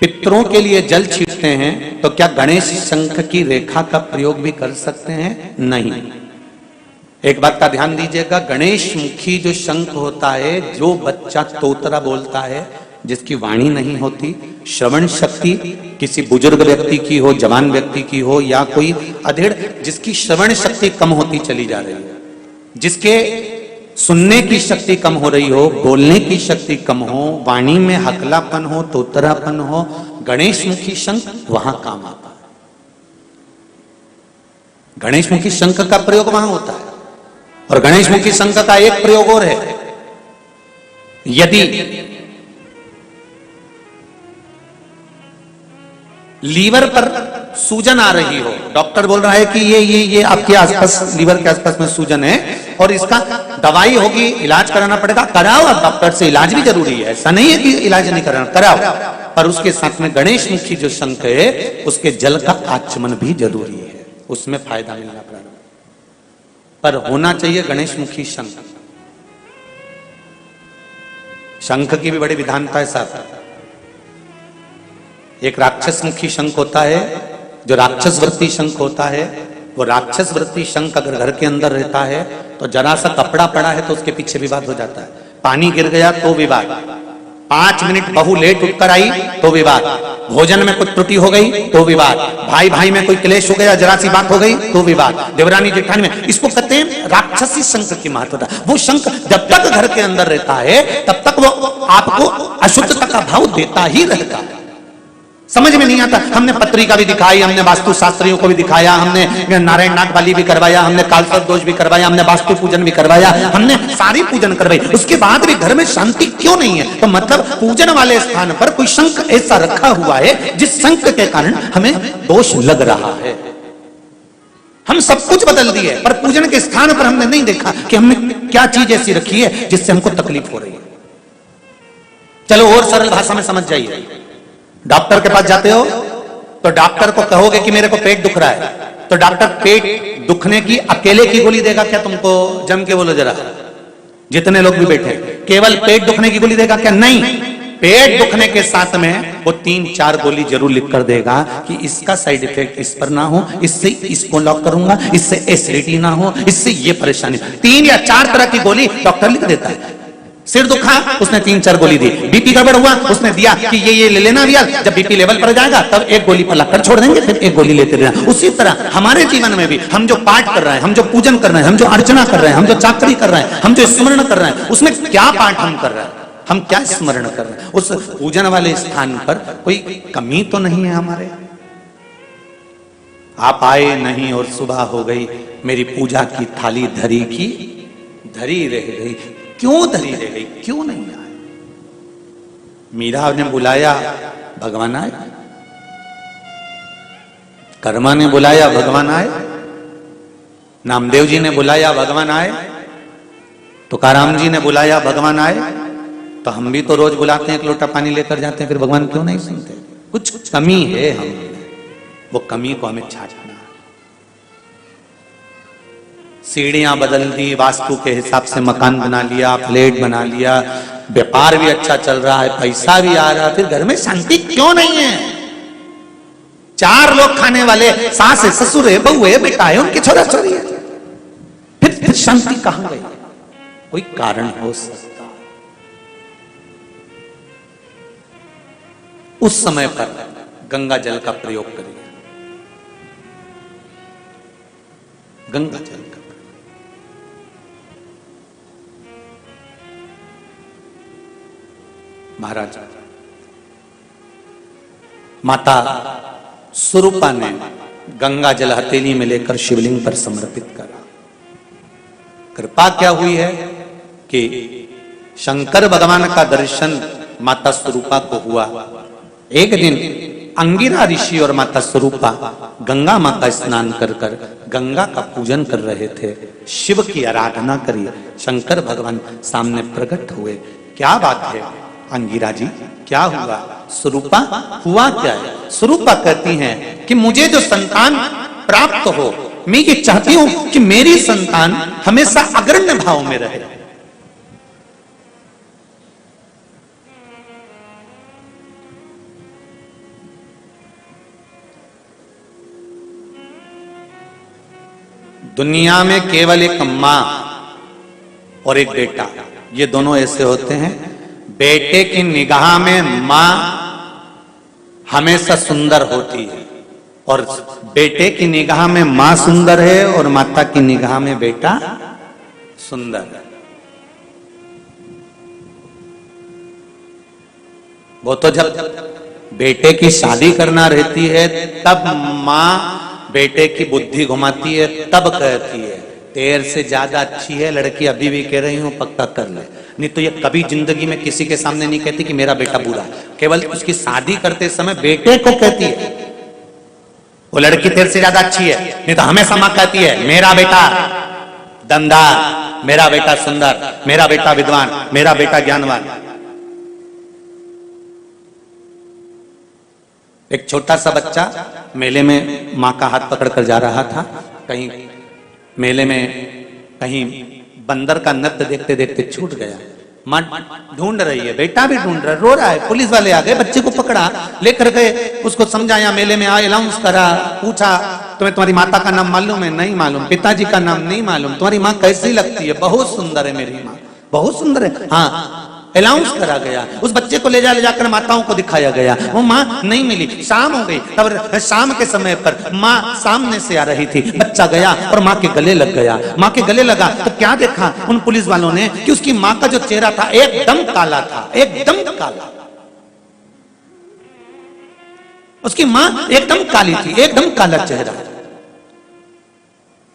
पितरों के लिए जल छींटते हैं तो क्या गणेश शंख की रेखा का प्रयोग भी कर सकते हैं? नहीं। एक बात का ध्यान दीजिएगा, गणेश मुखी जो शंख होता है, जो बच्चा तोतरा बोलता है, जिसकी वाणी नहीं होती, श्रवण शक्ति किसी बुजुर्ग व्यक्ति की हो, जवान व्यक्ति की हो, या कोई अधेड़ जिसकी श्रवण शक्ति कम होती चली जा रही है, जिसके सुनने की शक्ति कम हो रही हो, बोलने की शक्ति कम हो, वाणी में हकलापन हो, तोतरापन हो, गणेश मुखी शंख वहां काम आता है। गणेश मुखी शंख का प्रयोग वहां होता है। और गणेश मुखी शंख का एक प्रयोग और है, यदि लीवर पर सूजन आ रही हो, डॉक्टर बोल रहा है कि ये आपके आसपास, लीवर के आसपास में सूजन है और इसका दवाई होगी, इलाज कराना पड़ेगा, कराओ। अब डॉक्टर से इलाज भी जरूरी है, ऐसा नहीं है कि इलाज नहीं कराना, कराओ। पर उसके साथ में गणेश मुखी जो शंख है उसके जल का आचमन भी जरूरी है, उसमें फायदा मिलना प्रारंभ। पर होना चाहिए गणेश मुखी शंख। शंख की भी बड़ी विधानता है साथ। एक राक्षस मुखी शंख होता है, जो राक्षस वृत्ति शंख होता है। वो राक्षस वृत्ति शंख अगर घर के अंदर रहता है तो जरा सा कपड़ा पड़ा है तो उसके पीछे विवाद हो जाता है, पानी गिर गया तो विवाद, 5 मिनट बहू लेट उठकर आई तो विवाद, भोजन में कुछ त्रुटि हो गई तो विवाद, भाई भाई में कोई क्लेश हो गया, जरा सी बात हो गई तो विवाद, देवरानी जेठानी में, इसको कहते हैं राक्षसी शंख की महत्वता। वो शंख जब तक घर के अंदर रहता है तब तक वो आपको अशुद्धता का भाव देता ही रहता है। समझ में नहीं आता, हमने पत्रिका भी दिखाई, हमने वास्तु शास्त्रियों को भी दिखाया, हमने नारायण नाग बलि भी करवाया, हमने कालसर्प दोष भी करवाया, हमने वास्तु पूजन भी करवाया, हमने सारी पूजन करवाई, उसके बाद भी घर में शांति क्यों नहीं है? तो मतलब पूजन वाले स्थान पर कोई शंख ऐसा रखा हुआ है जिस शंख के कारण हमें दोष लग रहा है। हम सब कुछ बदल दिए पर पूजन के स्थान पर हमने नहीं देखा कि हमने क्या चीज ऐसी रखी है जिससे हमको तकलीफ हो रही है। चलो और सरल भाषा में समझ जाइए, डॉक्टर के पास जाते हो तो डॉक्टर को कहोगे कि मेरे को पेट दुख रहा है, तो डॉक्टर पेट दुखने की अकेले की गोली देगा क्या तुमको? जम के बोलो जरा, जितने लोग भी बैठे, केवल पेट दुखने की गोली देगा क्या? नहीं, पेट दुखने के साथ में वो 3-4 गोली जरूर लिख कर देगा कि इसका साइड इफेक्ट इस पर ना हो, इससे इसको लॉक करूंगा, इससे एसिडिटी ना हो, इससे ये परेशानी। 3 या 4 तरह की गोली डॉक्टर लिख देता है। सिर दुखा, उसने 3-4 गोली दी, बीपी गड़बड़ हुआ, उसने दिया कि ये ले लेना भैया, जब बीपी लेवल पर जाएगा तब 1 गोली पर लगकर छोड़ देंगे, फिर 1 गोली लेते रहना। उसी तरह हमारे जीवन में भी हम जो पाठ कर रहे हैं, हम जो पूजन कर रहे हैं, हम जो अर्चना कर रहे हैं, हम जो चाकरी कर रहे हैं, हम जो स्मरण कर रहे हैं, उसमें क्या पाठ हम कर रहे हैं? हम क्या स्मरण कर रहे हैं? उस पूजन वाले स्थान पर कोई कमी तो नहीं है हमारे? आप आए नहीं और सुबह हो गई, मेरी पूजा की थाली धरी की धरी रह गई। क्यों धरी रह गई? क्यों नहीं आए? मीरा ने बुलाया, भगवान आए। कर्मा ने बुलाया, भगवान आए। नामदेव जी ने बुलाया, भगवान आए। तुकाराम जी ने बुलाया, भगवान आए। तो हम भी तो रोज बुलाते हैं, एक लोटा पानी लेकर जाते हैं, फिर भगवान क्यों नहीं सुनते? कुछ कमी है हम, वो कमी को हमें छाटना। सीढ़ियां बदल दी, वास्तु के हिसाब से मकान बना लिया, फ्लैट बना लिया, व्यापार भी अच्छा चल रहा है, पैसा भी आ रहा है, फिर घर में शांति क्यों नहीं है? 4 लोग खाने वाले, सास है, ससुर है, बहू है, बेटा है, उनकी छोरा छोरी है, फिर शांति कहां गई? कोई कारण हो सकता। उस समय पर गंगा जल का प्रयोग करिए। गंगा जल का महाराज माता स्वरूपा ने गंगा जल हथेली में लेकर शिवलिंग पर समर्पित करा। कृपा क्या हुई है कि शंकर भगवान का दर्शन माता स्वरूपा को हुआ। एक दिन अंगिरा ऋषि और माता स्वरूपा गंगा माँ का स्नान कर कर गंगा का पूजन कर रहे थे, शिव की आराधना करी। शंकर भगवान सामने प्रकट हुए। क्या बात है अंगिरा जी, क्या हुआ? स्वरूपा हुआ क्या है? स्वरूपा कहती हैं कि मुझे जो संतान प्राप्त हो, मैं ये चाहती हूं कि मेरी संतान हमेशा अग्रण्य भाव में रहे। दुनिया में केवल एक मां और एक बेटा, ये दोनों ऐसे होते हैं। बेटे की निगाह में मां हमेशा सुंदर होती है, और बेटे की निगाह में मां सुंदर है और माता की निगाह में बेटा सुंदर है। वो तो जब बेटे की शादी करना रहती है तब मां बेटे की बुद्धि घुमाती है, तब कहती है तेरे से ज्यादा अच्छी है लड़की, अभी भी कह रही हूं पक्का कर ले। नहीं तो ये कभी जिंदगी में किसी के सामने नहीं कहती कि मेरा बेटा बुरा है। केवल उसकी शादी करते समय बेटे को कहती है वो लड़की तेरे से ज्यादा अच्छी है, नहीं तो हमेशा मां कहती है मेरा बेटा दमदार, मेरा बेटा सुंदर, मेरा बेटा विद्वान, मेरा बेटा ज्ञानवान। एक छोटा सा बच्चा मेले में मां का हाथ पकड़कर जा रहा था। कहीं मेले में कहीं बंदर का नृत्य देखते देखते छूट गया। मां ढूंढ रही है, बेटा भी ढूंढ रहा है, रो रहा है। पुलिस वाले आ गए, बच्चे को पकड़ा, लेकर गए, उसको समझाया, मेले में आए, अनाउंस करा, पूछा तुम्हें तुम्हारी माता का नाम मालूम है? नहीं मालूम। पिताजी का नाम नहीं मालूम। तुम्हारी माँ कैसी लगती है? बहुत सुंदर है मेरी माँ, बहुत सुंदर है। हाँ, अनाउंस करा गया। उस बच्चे को ले जाकर माताओं को दिखाया गया। वो माँ नहीं मिली, शाम हो गई। तब शाम के समय पर माँ सामने से आ रही थी। बच्चा गया और माँ के गले लग गया। माँ के गले लगा तो क्या देखा उन पुलिस वालों ने कि उसकी माँ का जो चेहरा था एकदम काला था, एकदम काला। उसकी माँ एकदम काली थी, एकदम काला चेहरा,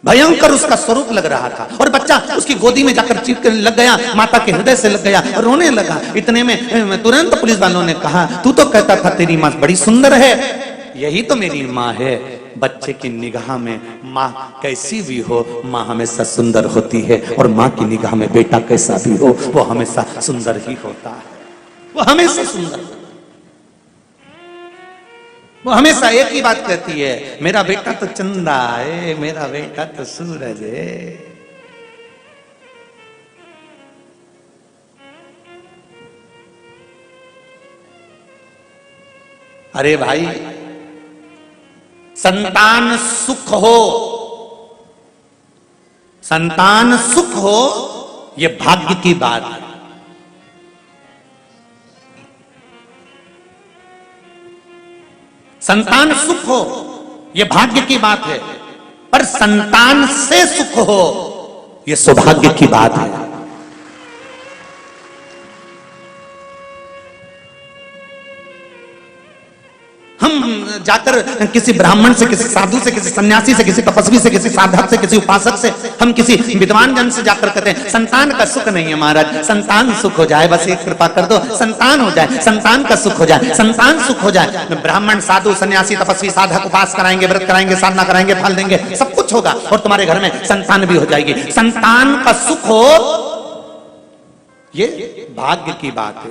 भयंकर उसका स्वरूप लग रहा था। और बच्चा उसकी गोदी में जाकर चीख लग गया, माता के हृदय से लग गया, रोने लगा। इतने में तुरंत पुलिस वालों ने कहा तू तो कहता था तेरी माँ बड़ी सुंदर है। यही तो मेरी माँ है। बच्चे की निगाह में माँ कैसी भी हो, माँ हमेशा सुंदर होती है, और माँ की निगाह में बेटा कैसा भी हो वो हमेशा सुंदर ही होता है। वो हमेशा सुंदर, वो हमेशा एक ही बात कहती है, मेरा बेटा तो चंदा है, मेरा बेटा तो सूरज है। अरे भाई, संतान सुख हो, संतान सुख हो, यह भाग्य की बात है। संतान सुख हो यह भाग्य की बात है, पर संतान से सुख हो यह सौभाग्य की बात है। हम जाकर किसी ब्राह्मण से, किसी साधु से, किसी सन्यासी से, किसी तपस्वी से, किसी साधक से, किसी उपासक से, हम किसी विद्वान जन से जाकर कहते हैं संतान का सुख नहीं है महाराज, संतान सुख हो जाए, बस एक कृपा कर दो, संतान हो जाए, संतान का सुख हो जाए, संतान सुख हो जाए। ब्राह्मण, साधु, सन्यासी, तपस्वी, साधक उपास कराएंगे, व्रत कराएंगे, साधना कराएंगे, फल देंगे, सब कुछ होगा और तुम्हारे घर में संतान भी हो जाएगी। संतान का सुख हो ये भाग्य की बात है,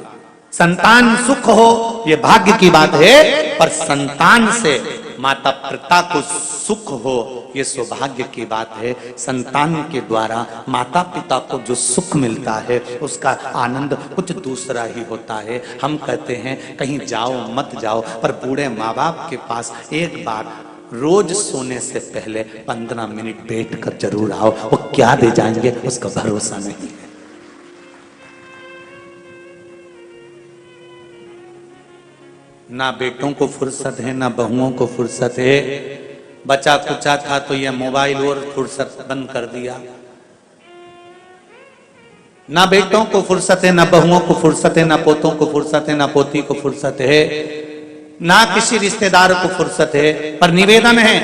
संतान सुख हो ये भाग्य की बात है, पर संतान से माता पिता को सुख हो ये सौभाग्य की बात है। संतान के द्वारा माता पिता को जो सुख मिलता है उसका आनंद कुछ दूसरा ही होता है। हम कहते हैं कहीं जाओ मत जाओ, पर बूढ़े माँ बाप के पास एक बार रोज सोने से पहले 15 मिनट बैठ कर जरूर आओ, वो क्या दे जाएंगे उसका भरोसा नहीं है। ना बेटों को फुर्सत है, ना बहुओं को फुर्सत है। बचा कुचा था तो यह मोबाइल और फुर्सत बंद कर दिया। ना बेटों को फुर्सत है, ना बहुओं को फुर्सत है, ना पोतों को फुर्सत है, ना पोती को फुर्सत है, ना किसी रिश्तेदार को फुर्सत है। पर निवेदन है,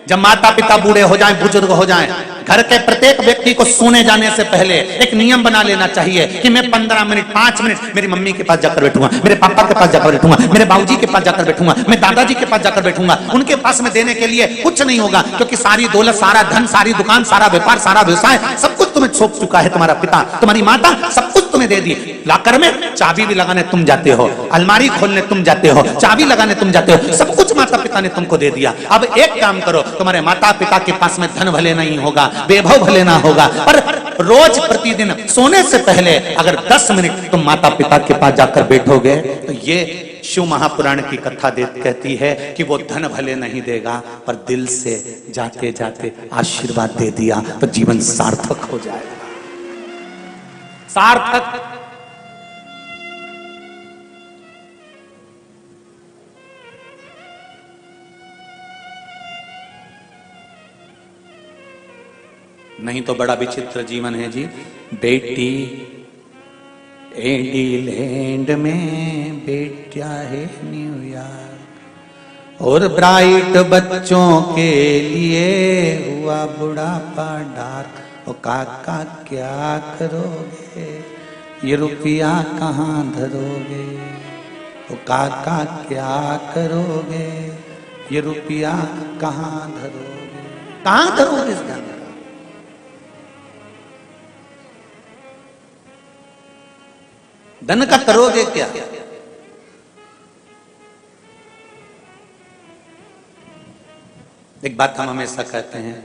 जब माता पिता बूढ़े हो जाएं, बुजुर्ग हो जाएं, घर के प्रत्येक व्यक्ति को सोने जाने से पहले एक नियम बना लेना चाहिए कि मैं 15 मिनट 5 मिनट मेरी मम्मी के पास जाकर बैठूंगा, मेरे पापा के पास जाकर बैठूंगा, मेरे बाबूजी के पास जाकर बैठूंगा, मैं दादाजी के पास जाकर बैठूंगा। उनके पास में देने के लिए कुछ नहीं होगा, क्योंकि सारी दौलत, सारा धन, सारी दुकान, सारा व्यापार, सारा व्यवसाय, सब कुछ तुम्हें सौंप चुका है तुम्हारा पिता, तुम्हारी माता, सब कुछ तुम्हें दे दी। लाकर में चाबी भी लगाने तुम जाते हो, अलमारी खोलने तुम जाते हो, चाबी लगाने तुम जाते हो, सब कुछ माता पिता ने तुमको दे दिया। अब एक काम करो, तुम्हारे माता पिता के पास में धन भले नहीं होगा, वैभव भले ना होगा, पर रोज प्रतिदिन सोने से पहले अगर 10 मिनट तुम माता पिता के पास जाकर बैठोगे तो ये शिव महापुराण की कथा कहती है कि वो धन भले नहीं देगा, पर दिल से जाते जाते आशीर्वाद दे दिया तो जीवन सार्थक हो जाएगा। सार्थक। नहीं तो बड़ा विचित्र जीवन है जी। बेटी एडीलैंड में, बेटा है न्यूयॉर्क, और ब्राइट बच्चों के लिए हुआ बुढ़ापा डार्क। ओ काका क्या करोगे, ये रुपया कहाँ धरोगे, ओ काका क्या करोगे, ये रुपया कहाँ धरोगे, कहाँ धरोगे इस धन? धन का करोगे क्या? एक बात हम हमेशा कहते हैं,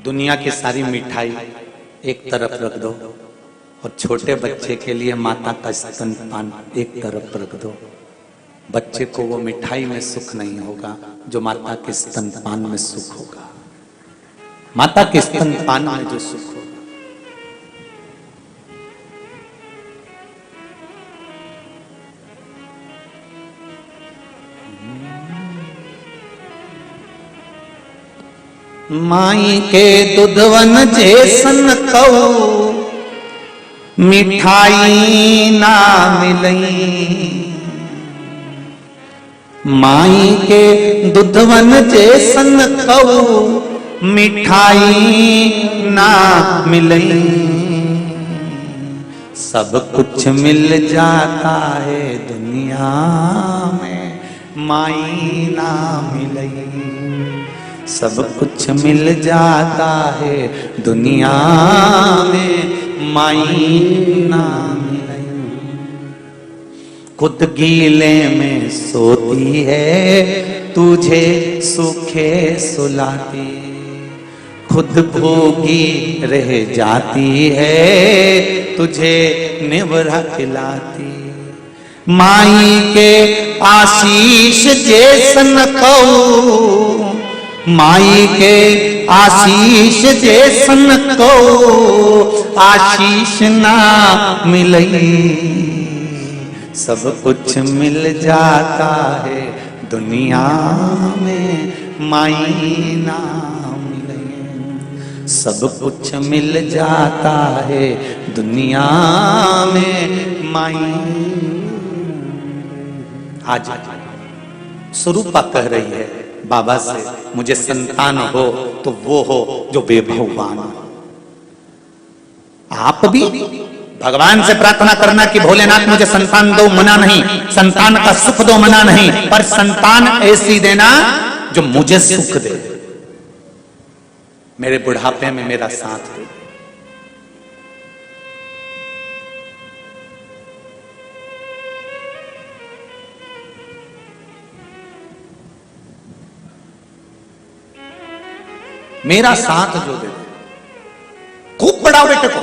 दुनिया की सारी मिठाई एक तरफ रख दो और छोटे बच्चे के लिए माता का स्तनपान एक तरफ रख दो। बच्चे को वो मिठाई में सुख नहीं होगा जो माता के स्तनपान में सुख होगा। माता के स्तनपान में जो सुख होगा। माई के दुधवन जैसन कऊ मिठाई ना मिलई, माई के दुधवन जैसन कऊ मिठाई ना मिलई। सब कुछ मिल जाता है दुनिया में, माई ना मिलई। सब कुछ मिल जाता है दुनिया में, माई ना मिलई। खुद गीले में सोती है, तुझे सूखे सुलाती, खुद भूखी रह जाती है, तुझे निवरा खिलाती। माई के आशीष जैसन कऊ, माई के आशीष जैसन को आशीष ना मिलई। सब कुछ मिल जाता है दुनिया में, माई ना मिलई। सब कुछ मिल जाता है दुनिया में, माई आज स्वरूपा कह रही है बाबा से, मुझे संतान हो तो वो हो जो वैभववान हो। आप भी भगवान से प्रार्थना करना कि भोलेनाथ मुझे संतान दो, मना नहीं, संतान का सुख दो, मना नहीं, पर संतान ऐसी देना जो मुझे सुख दे, मेरे बुढ़ापे में मेरा साथ दे। मेरा साथ जो दे, खूब पढ़ाओ बेटे को,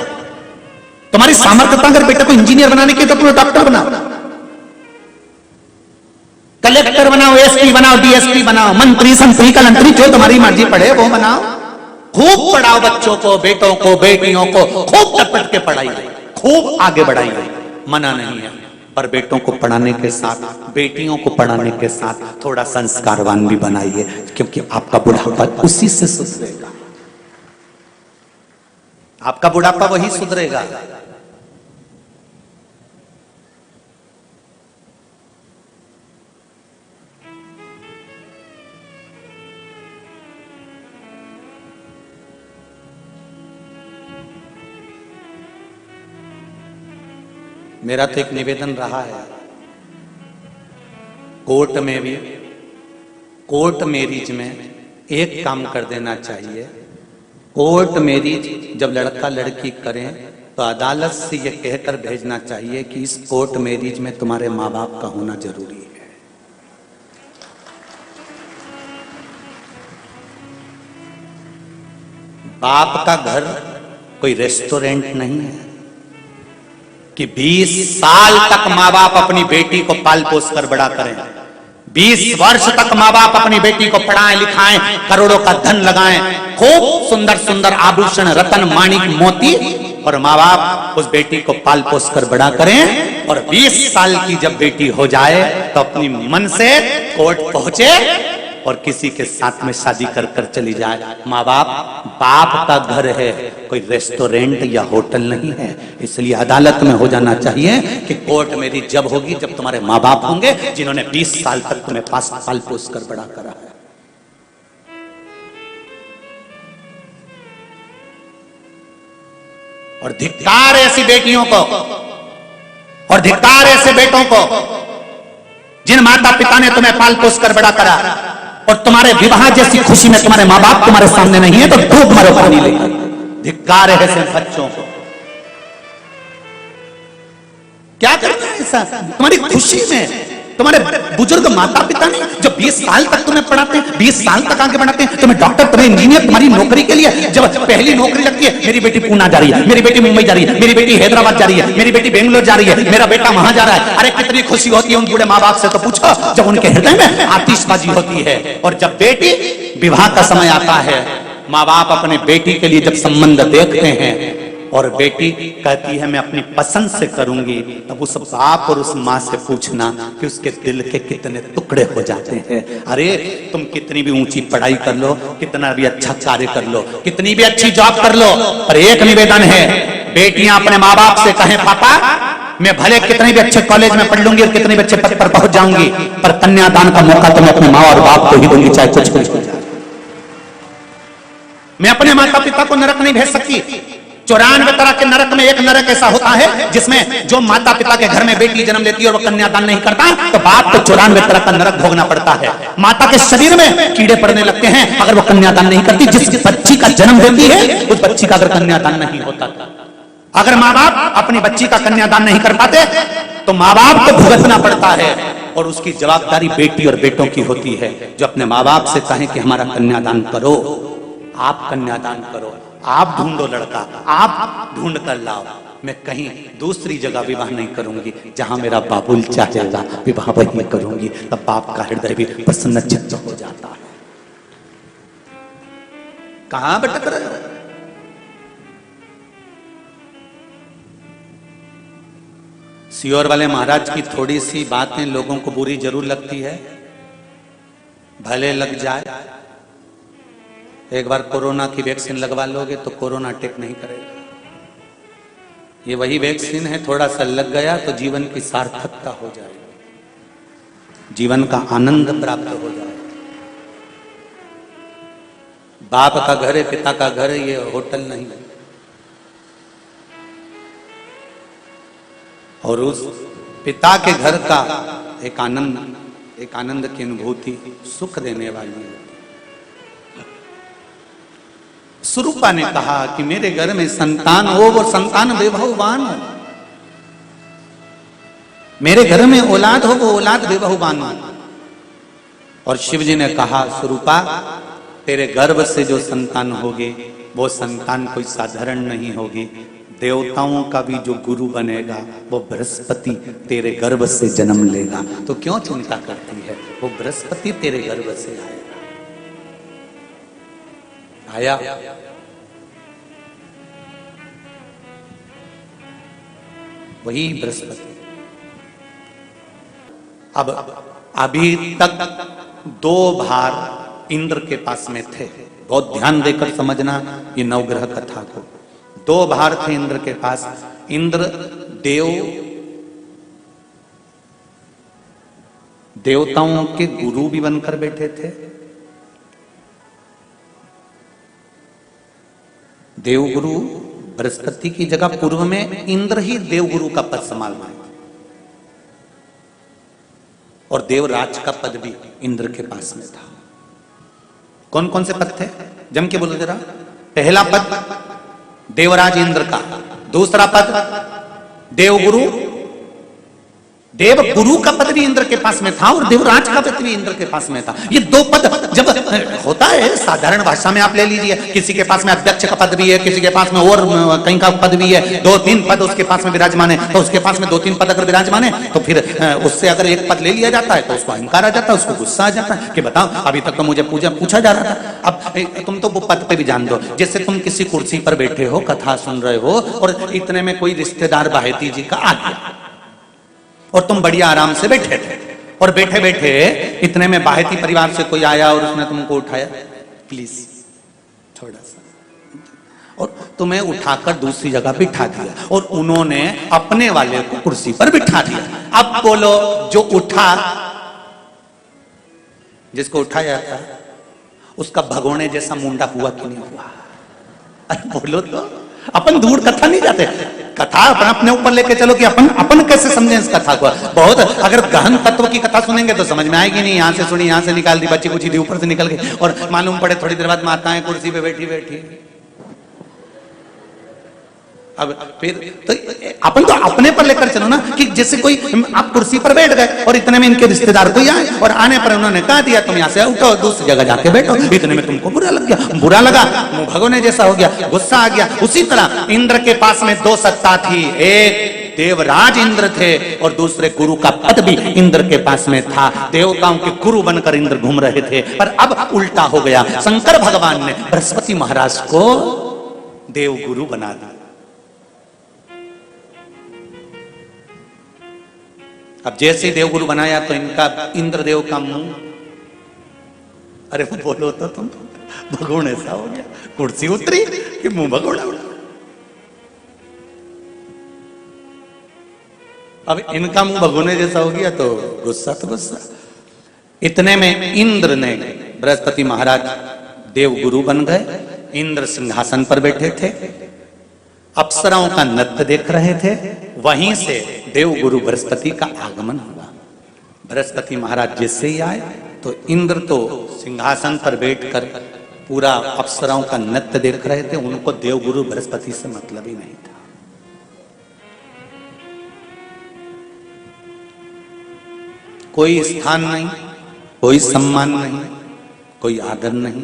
तुम्हारी सामर्थ्यता अगर बेटे को इंजीनियर बनाने की तो तुम्हें डॉक्टर बनाओ, कलेक्टर बनाओ, एसपी बनाओ, डीएसपी बनाओ, मंत्री संतरी कलंतरी जो तुम्हारी मर्जी पढ़े वो बनाओ। खूब पढ़ाओ बच्चों को, बेटों को, बेटियों को, खूब टपट के पढ़ाइए, खूब आगे बढ़ाइए, मना नहीं है। पर बेटों को पढ़ाने के साथ, बेटियों को पढ़ाने के साथ थोड़ा संस्कारवान भी बनाइए, क्योंकि आपका बुढ़ापा उसी से सुधरेगा, आपका बुढ़ापा वही सुधरेगा। मेरा तो एक निवेदन रहा है, कोर्ट में भी, कोर्ट मैरिज में एक काम कर देना चाहिए। कोर्ट मैरिज जब लड़का लड़की करें तो अदालत से यह कहकर भेजना चाहिए कि इस कोर्ट मैरिज में तुम्हारे माँ बाप का होना जरूरी है। बाप का घर कोई रेस्टोरेंट नहीं है कि 20 साल तक माँ बाप अपनी बेटी को पाल पोस कर बड़ा करें, 20 वर्ष तक माँ बाप अपनी बेटी को पढ़ाएं लिखाएं, करोड़ों का धन लगाएं, खूब सुंदर सुंदर आभूषण, रतन, माणिक, मोती, और माँ बाप उस बेटी को पाल पोस कर बड़ा करें। और 20 साल की जब बेटी हो जाए तो अपनी मन से कोर्ट पहुंचे और किसी के साथ में शादी कर कर चली जाए। माँ बाप, बाप का घर है, कोई रेस्टोरेंट या होटल नहीं है। इसलिए अदालत में हो जाना चाहिए कि कोर्ट मेरी जब होगी जब तुम्हारे माँ बाप होंगे जिन्होंने 20 साल तक तुम्हें पाल पोस कर बड़ा करा है। और धिक्कार ऐसी बेटियों को और धिक्कार ऐसे बेटों को जिन माता पिता ने तुम्हें पाल पोस कर बड़ा करा और तुम्हारे विवाह जैसी खुशी में तुम्हारे माँ बाप तुम्हारे सामने नहीं है तो डूब मरो पानी लेकर। धिक्कार है ऐसे बच्चों को। क्या करना है ऐसा तुम्हारी खुशी में? तुम्हारे बुजुर्ग माता पिता ने जो 20 साल तक तुम्हें पढ़ाते हैं, 20 साल तक आगे बढ़ाते हैं, तुम्हें डॉक्टर, तुम्हें इंजीनियर, तुम्हारी नौकरी के लिए जब पहली नौकरी लगती है, मेरी बेटी पूना जा रही है, मेरी बेटी मुंबई जा रही है, मेरी बेटी हैदराबाद जा रही है, मेरी बेटी बेंगलोर जा रही है, मेरा बेटा वहां जा रहा है, अरे कितनी खुशी होती है उन बूढ़े माँ बाप से तो पूछो, जब उनके हृदय में आतिशबाजी होती है। और जब बेटी विवाह का समय आता है, माँ बाप अपने बेटी के लिए जब संबंध देखते हैं और बेटी कहती है मैं अपनी पसंद से करूंगी, तब उस बाप और उस माँ से पूछना कि उसके दिल के कितने टुकड़े हो जाते हैं। अरे तुम कितनी भी ऊंची पढ़ाई कर लो, कितना भी अच्छा कार्य कर लो, कितनी भी अच्छी जॉब कर लो, पर एक निवेदन है, बेटियां अपने माँ बाप से कहें पापा मैं भले कितने भी अच्छे कॉलेज में पढ़ लूंगी और कितने भी अच्छे पद पर पहुंच जाऊंगी, पर कन्यादान का मौका तो मैं अपने माँ और बाप को ही दूंगी, चाहे कुछ कुछ हो जाए। मैं अपने माता पिता को नरक नहीं भेज सकती। 94 तरह के नरक में एक नरक ऐसा होता है जिसमें जो माता पिता के घर में बेटी जन्म लेती है और वो कन्यादान नहीं करता तो बाप को 94 तरह का नरक भोगना पड़ता है। माता के शरीर में कीड़े पड़ने लगते हैं अगर वो कन्यादान नहीं करती। जिस बच्ची का जन्म देती है उस बच्ची का अगर कन्यादान नहीं होता, अगर माँ बाप अपनी बच्ची का कन्यादान नहीं कर पाते तो माँ बाप को भुगतना पड़ता है और उसकी जवाबदारी बेटी और बेटों की होती है जो अपने माँ बाप से कहें कि हमारा कन्यादान करो, आप कन्यादान करो, आप ढूंढो लड़का, आप ढूंढ कर लाओ, मैं कहीं दूसरी जगह विवाह नहीं करूंगी, जहां मेरा बाबुल चाहेगा विवाह वहीं करूंगी। तब बाप का हृदय भी प्रसन्न चित्त हो जाता है। कहां भटक रहे हो? सियोर वाले महाराज की थोड़ी सी बातें लोगों को बुरी जरूर लगती है, भले लग जाए। एक बार कोरोना की वैक्सीन लगवा लोगे तो कोरोना अटैक नहीं करेगा। ये वही वैक्सीन है, थोड़ा सा लग गया तो जीवन की सार्थकता हो जाएगी। जीवन का आनंद प्राप्त हो जाए। बाप का घर है, पिता का घर है, ये होटल नहीं है। और उस पिता के घर का एक आनंद की अनुभूति सुख देने वाली है। स्वरूपा ने कहा कि मेरे घर में संतान हो, वो संतान वैभववान हो। मेरे घर में औलाद हो, वो औलाद वैभववान हो। और शिव जी ने कहा, स्वरूपा तेरे गर्भ से जो संतान होगी वो संतान कोई साधारण नहीं होगी। देवताओं का भी जो गुरु बनेगा वो बृहस्पति तेरे गर्भ से जन्म लेगा। तो क्यों चिंता करती है, वो बृहस्पति तेरे गर्भ से आया। वही बृहस्पति। अब अभी तक 2 भार इंद्र के पास में थे। बहुत ध्यान देकर समझना ये नवग्रह कथा को। 2 भार थे इंद्र के पास। इंद्र देवताओं के गुरु भी बनकर बैठे थे। देवगुरु बृहस्पति की जगह पूर्व में इंद्र ही देवगुरु का पद संभाल रहे थे। और देवराज का पद भी इंद्र के पास में था। कौन कौन से पद थे, जम के बोलो जरा। पहला पद देवराज इंद्र का, दूसरा पद देवगुरु, देवगुरु का पद भी इंद्र के पास में था और देवराज का पद भी इंद्र के पास में था। ये 2 पद जब होता है साधारण भाषा में आप ले लीजिए, किसी के पास में अध्यक्ष का पद भी है, किसी के पास में और कहीं का पद भी है, 2-3 पद उसके पास में विराजमान है, तो उसके पास में 2-3 पद अगर विराजमान है तो फिर उससे अगर एक पद ले लिया जाता है तो उसको अहंकार आ जाता है, उसको गुस्सा आ जाता है कि बताओ अभी तक तो मुझे पूछा जा रहा था, अब तुम तो वो पद पे भी जान दो। जैसे तुम किसी कुर्सी पर बैठे हो, कथा सुन रहे हो और इतने में कोई रिश्तेदार बाहेती जी का आ गया और तुम बढ़िया आराम से बैठे थे और बैठे बैठे इतने में बाहेती परिवार से कोई आया और उसने तुमको उठाया, प्लीज थोड़ा सा, और तुम्हें उठाकर दूसरी जगह बिठा दिया और उन्होंने अपने वाले को कुर्सी पर बिठा दिया। अब बोलो, जो उठा, जिसको उठाया था उसका भगोने जैसा मुंडा हुआ कि नहीं हुआ? अरे बोलो तो। अपन दूर कथा नहीं जाते, कथा अपने ऊपर लेके चलो कि अपन कैसे समझें इस कथा को। बहुत अगर गहन तत्व की कथा सुनेंगे तो समझ में आएगी नहीं। यहां से सुनी, यहां से निकाल दी, बच्ची कुछ दी ऊपर से निकल गई और मालूम पड़े थोड़ी देर बाद माताएं कुर्सी पे बैठी बैठी। अब फिर तो अपन तो अपने पर लेकर चलो ना, कि जैसे कोई आप कुर्सी पर बैठ गए और इतने में इनके रिश्तेदार कोई आए और आने पर उन्होंने कहा दिया तुम यहाँ से उठो, दूसरी जगह जाके बैठो। इतने में तुमको बुरा लग गया, बुरा लगा, मुंह भगोने जैसा हो गया, गुस्सा आ गया। उसी तरह इंद्र के पास में 2 सत्ता थी, एक देवराज इंद्र थे और दूसरे गुरु का पद भी इंद्र के पास में था। देवताओं के गुरु बनकर इंद्र घूम रहे थे, पर अब उल्टा हो गया। शंकर भगवान ने बृहस्पति महाराज को देवगुरु बना दिया। अब जैसे ही देवगुरु बनाया तो इनका इंद्रदेव का मुंह, अरे वो बोलो तो तुम, भगोड़ ऐसा हो गया, कुर्सी उतरी कि मुंह भगोड़ा। अब इनका मुंह भगोने जैसा हो गया तो गुस्सा तो गुस्सा। इतने में इंद्र ने, बृहस्पति महाराज देवगुरु बन गए। इंद्र सिंहासन पर बैठे थे, अप्सराओं का नृत्य देख रहे थे। वहीं से देवगुरु बृहस्पति का आगमन हुआ। बृहस्पति महाराज जैसे ही आए तो इंद्र तो सिंहासन पर बैठकर पूरा अप्सराओं का नृत्य देख रहे थे। उनको देवगुरु बृहस्पति से मतलब ही नहीं था। कोई स्थान नहीं, कोई सम्मान नहीं, कोई आदर नहीं,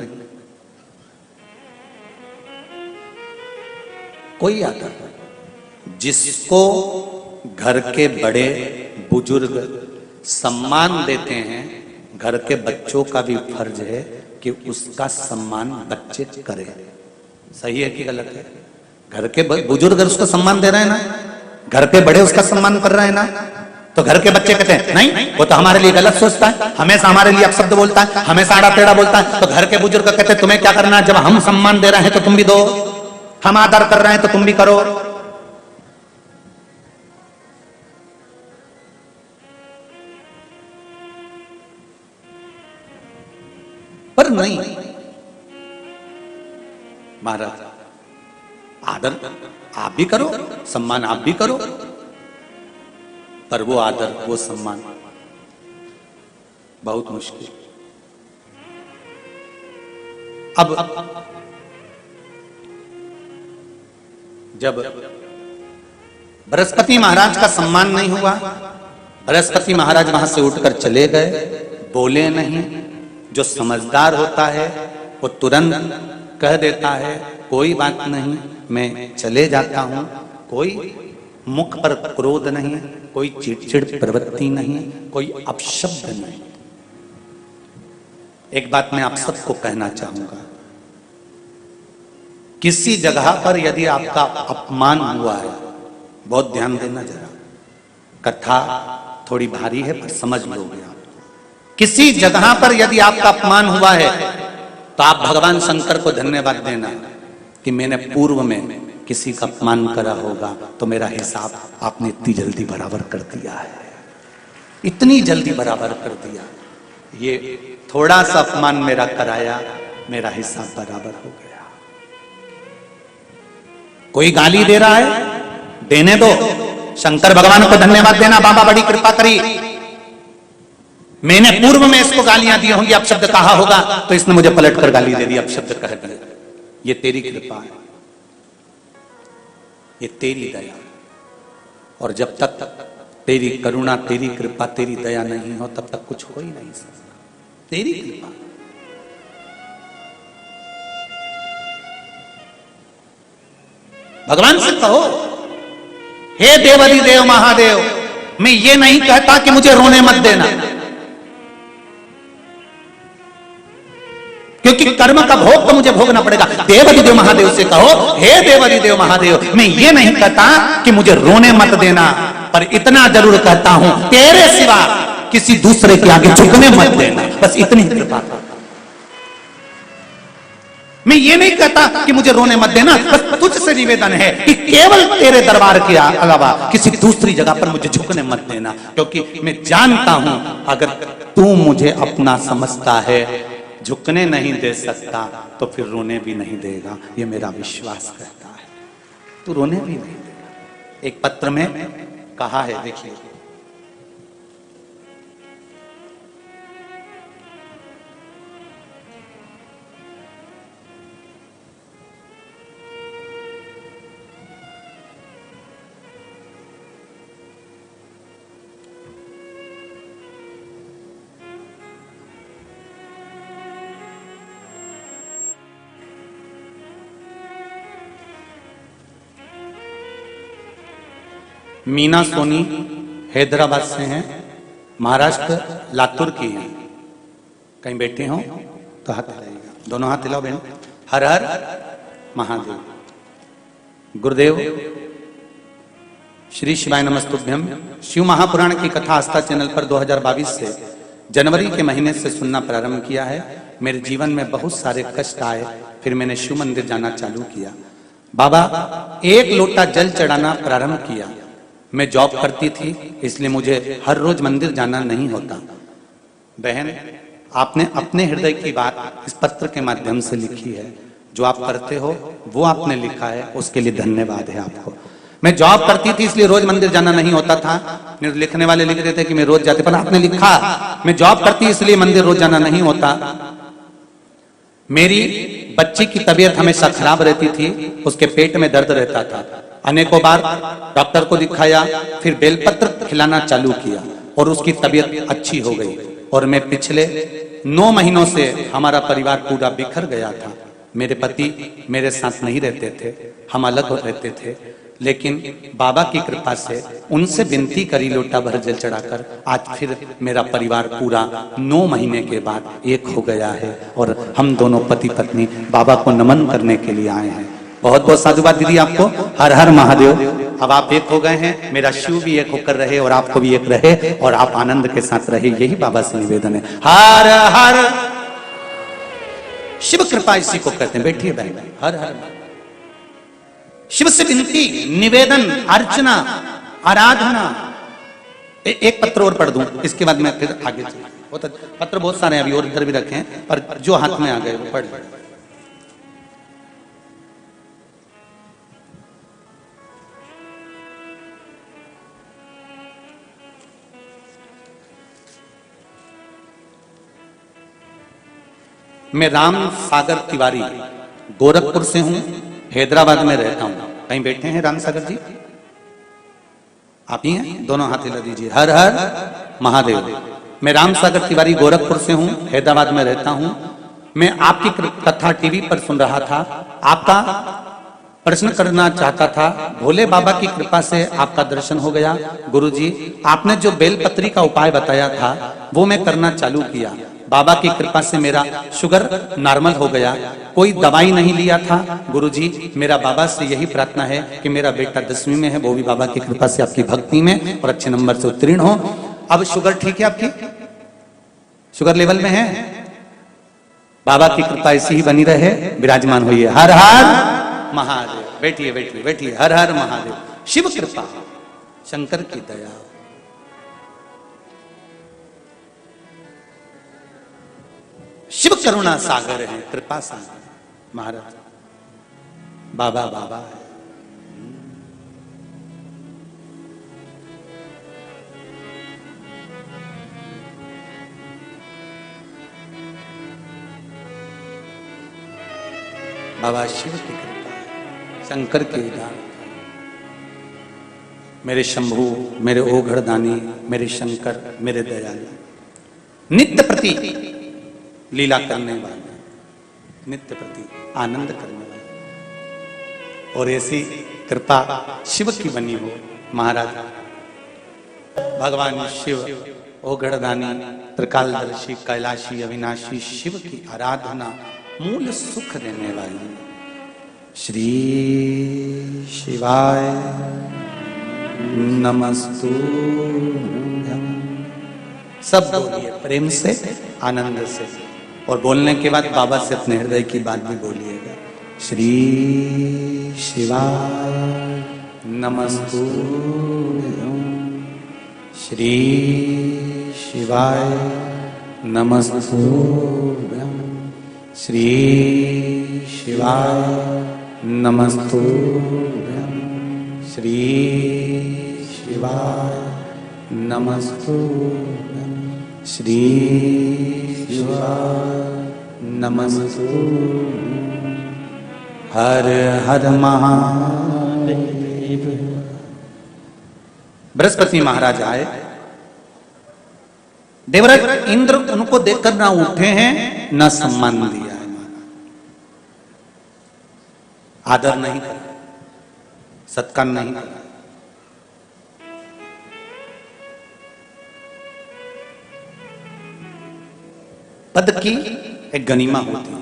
कोई आदर नहीं। जिसको घर के बड़े बुजुर्ग सम्मान देते हैं, घर के बच्चों का भी फर्ज है कि उसका सम्मान बच्चे करें। सही है कि गलत है? घर के बुजुर्ग उसको सम्मान दे रहे हैं ना, घर के बड़े उसका सम्मान कर रहे हैं ना, तो घर के बच्चे कहते हैं नहीं वो तो हमारे लिए गलत सोचता है, हमेशा हमारे लिए अपशब्द बोलता है, हमेशा आड़ा टेढ़ा बोलता है। तो घर के बुजुर्ग कहते हैं तुम्हें क्या करना है, जब हम सम्मान दे रहे हैं तो तुम भी दो, हम आदर कर रहे हैं तो तुम भी करो। पर नहीं। महाराज आदर आप भी करो, सम्मान आप भी करो, पर वो आदर वो सम्मान बहुत मुश्किल। अब जब बृहस्पति महाराज का सम्मान नहीं हुआ, बृहस्पति महाराज वहां से उठकर चले गए, बोले नहीं। जो समझदार होता है वो तुरंत कह देता है कोई बात नहीं, मैं चले जाता हूं। कोई मुख पर क्रोध नहीं, कोई चिड़चिड़ प्रवृत्ति नहीं, कोई अपशब्द नहीं। एक बात मैं आप सबको कहना चाहूंगा, किसी जगह पर यदि आपका अपमान हुआ है, बहुत ध्यान देना जरा, कथा थोड़ी भारी है पर समझ लोगे आप। किसी जगह पर यदि आपका अपमान हुआ है तो आप भगवान शंकर को धन्यवाद देना कि मैंने पूर्व में किसी का अपमान करा होगा तो मेरा हिसाब आपने इतनी जल्दी बराबर कर दिया है, इतनी जल्दी बराबर कर दिया। ये थोड़ा सा अपमान मेरा कराया, मेरा हिसाब बराबर हो गया। कोई गाली दे रहा है, देने दो, शंकर भगवान को धन्यवाद देना, बाबा बड़ी कृपा करी, मैंने पूर्व में इसको गालियां दी होंगी, अपशब्द कहा होगा तो इसने मुझे पलट कर गाली दे दी, अपशब्द कह दिया। ये तेरी कृपा है, ये तेरी दया। और जब तक तेरी करुणा, तेरी कृपा, तेरी दया नहीं हो तब तक कुछ हो ही नहीं सकता। तेरी कृपा। भगवान से कहो, हे देवाधिदेव महादेव, मैं ये नहीं कहता कि मुझे रोने मत देना, क्योंकि कर्म का भोग तो मुझे भोगना पड़ेगा। देवाधिदेव महादेव से कहो, हे देवाधिदेव महादेव, मैं ये नहीं कहता कि मुझे रोने मत देना, पर इतना जरूर कहता हूं तेरे सिवा किसी दूसरे के आगे झुकने मत देना, बस इतनी कृपा कर। मैं ये नहीं कहता कि मुझे रोने मत देना, बस तुझसे निवेदन है कि केवल तेरे दरबार के अलावा किसी दूसरी जगह पर मुझे झुकने मत देना, क्योंकि मैं जानता हूं अगर तू मुझे अपना समझता है, झुकने नहीं दे सकता तो फिर रोने भी नहीं देगा, ये मेरा विश्वास कहता है। तू रोने भी नहीं देगा। एक पत्र में कहा है, देखिए, मीना सोनी हैदराबाद से हैं, महाराष्ट्र लातूर की हैं। कहीं बैठे हो तो हाथ हिलाइएगा, दोनों हाथ हिलाओ बहन। हर हर महादेव। गुरुदेव श्री शिवाय नमस्तुभ्यम। शिव महापुराण की कथा आस्था चैनल पर 2022 से जनवरी के महीने से सुनना प्रारंभ किया है। मेरे जीवन में बहुत सारे कष्ट आए, फिर मैंने शिव मंदिर जाना चालू किया। बाबा एक लोटा जल चढ़ाना प्रारंभ किया। मैं जॉब करती थी, इसलिए मुझे हर रोज मंदिर जाना नहीं होता। बहन, आपने अपने हृदय की बात इस पत्र के माध्यम से लिखी है। जो आप करते हो वो आपने लिखा है, उसके लिए धन्यवाद है आपको। मैं जॉब करती थी इसलिए रोज मंदिर जाना नहीं होता था। लिखने वाले लिख रहे थे कि मैं रोज जाते, पर आपने लिखा मैं जॉब करती इसलिए मंदिर रोज जाना नहीं होता। मेरी बच्ची की तबीयत हमेशा खराब रहती थी, उसके पेट में दर्द रहता था। अनेकों बार डॉक्टर को दिखाया, फिर बेलपत्र खिलाना चालू किया और उसकी तबीयत अच्छी हो गई। और मैं पिछले 9 महीनों से हमारा परिवार पूरा बिखर गया था। मेरे पति मेरे साथ नहीं रहते थे, हम अलग रहते थे, लेकिन बाबा की कृपा से उनसे विनती करी लोटा भर जल चढ़ाकर आज फिर मेरा परिवार पूरा 9 महीने के बाद एक हो गया है और हम दोनों पति पत्नी बाबा को नमन करने के लिए आए हैं। बहुत बहुत साधुवाद दीदी आपको। हर हर महादेव। अब आप एक हो गए हैं, मेरा शिव भी एक होकर रहे और आपको भी एक रहे और आप आनंद के साथ रहे, यही बाबा से निवेदन है। हर हर। शिव कृपा इसी को कहते हैं। बैठिए बहन। हर हर। शिव से विनती, निवेदन, अर्चना, आराधना। एक पत्र और पढ़ दूं, इसके बाद मैं फिर आगे चलूं। बहुत पत्र बहुत सारे हैं, अभी और इधर भी रखे हैं, पर जो हाथ में आ गए वो पढ़। मैं राम सागर तिवारी गोरखपुर से हूं, हैदराबाद में रहता हूं। कहीं बैठे हैं राम सागर जी? आप ही हैं? दोनों हाथ हिला दीजिए। हर हर महादेव। मैं राम सागर तिवारी गोरखपुर से हूं, हैदराबाद में रहता हूं। मैं आपकी कथा टीवी पर सुन रहा था, आपका प्रश्न करना चाहता था। भोले बाबा की कृपा से आपका दर्शन हो गया। गुरुजी, आपने जो बेलपत्री का उपाय बताया था वो मैं करना चालू किया। बाबा की कृपा से मेरा शुगर नॉर्मल हो गया, कोई दवाई नहीं लिया था। गुरुजी, मेरा बाबा से यही प्रार्थना है कि मेरा बेटा 10वीं में है, वो भी बाबा की कृपा से आपकी भक्ति में और अच्छे नंबर से उत्तीर्ण हो। अब शुगर ठीक है आपकी? शुगर लेवल में है? बाबा की कृपा ऐसी ही बनी रहे, विराजमान होइए। हर हर महादेव। बैठिए बैठिए बैठिए। हर हर महादेव। शिव कृपा, शंकर की दया। शिव करुणा सागर है, कृपा सागर महाराज। बाबा बाबा है। बाबा शिव की कृपा है, शंकर के दान। मेरे शंभू, मेरे ओघड़दानी, मेरे शंकर, मेरे दयालु, नित्य प्रति लीला करने वाले, नित्य प्रति आनंद करने वाले, और ऐसी कृपा शिव की बनी हो महाराज। भगवान शिव ओघड़दानी, त्रिकालदर्शी, कैलाशी, अविनाशी शिव की आराधना मूल सुख देने वाली। श्री शिवाय नमस्तु। सब बोलिए प्रेम से, आनंद से, और बोलने के बाद बाबा से अपने हृदय की बात भी बोलिएगा। श्री शिवाय नमस्तु। श्री शिवाय नमस्तु। श्री शिवाय नमस्तु। श्री शिवाय नमस्तु। श्री शिवाय नमस्तु। हर हर महादेव। बृहस्पति महाराज आए। देवराज इंद्र उनको देखकर ना उठे हैं, ना सम्मान दिया है, आदर नहीं करा, सत्कार नहीं करा। पद की एक गनीमा होती है।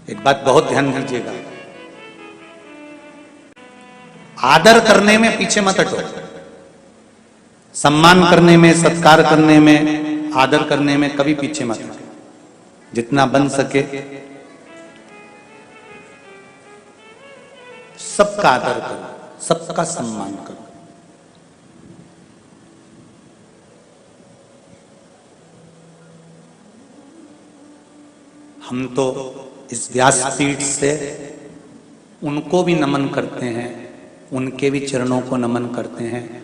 एक बात बहुत ध्यान दीजिएगा, आदर करने में पीछे मत हटो। सम्मान करने में, सत्कार करने में, आदर करने में कभी पीछे मत हटो। जितना बन सके सबका आदर करो, सबका सम्मान करो। हम तो इस व्यासपीठ से उनको भी नमन करते हैं, उनके भी चरणों को नमन करते हैं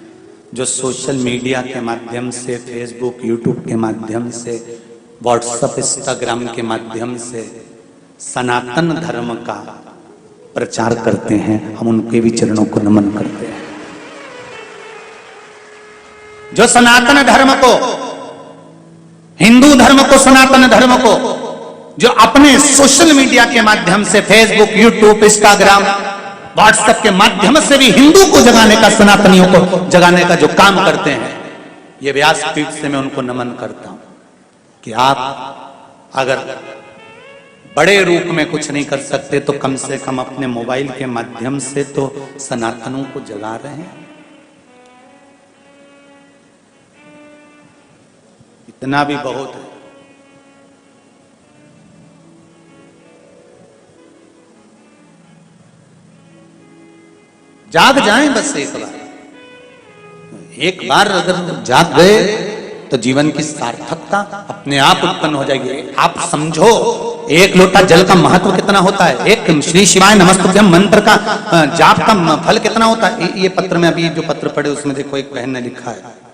जो सोशल मीडिया के माध्यम से, फेसबुक, यूट्यूब के माध्यम से, व्हाट्सएप, इंस्टाग्राम के माध्यम से सनातन धर्म का प्रचार करते हैं। हम उनके भी चरणों को नमन करते हैं। जो सनातन धर्म को, हिंदू धर्म को, सनातन धर्म को, जो अपने सोशल मीडिया के माध्यम से, फेसबुक, यूट्यूब, इंस्टाग्राम, व्हाट्सएप के माध्यम से भी हिंदू को जगाने का, सनातनियों को जगाने का जो काम करते हैं, ये व्यासपीठ से मैं उनको नमन करता हूं कि आप अगर बड़े रूप में कुछ नहीं कर सकते तो कम से कम अपने मोबाइल के माध्यम से तो सनातनों को जगा रहे हैं। इतना भी बहुत है। जाग जाएं बस एक बार, एक बार अगर जाग गए तो जीवन की सार्थकता अपने आप उत्पन्न हो जाएगी। आप समझो एक लोटा जल का महत्व कितना होता है, एक श्री शिवाय नमस्तुभ्यम मंत्र का जाप का फल कितना होता है। ये पत्र में अभी जो पत्र पढ़े उसमें देखो एक बहन ने लिखा है,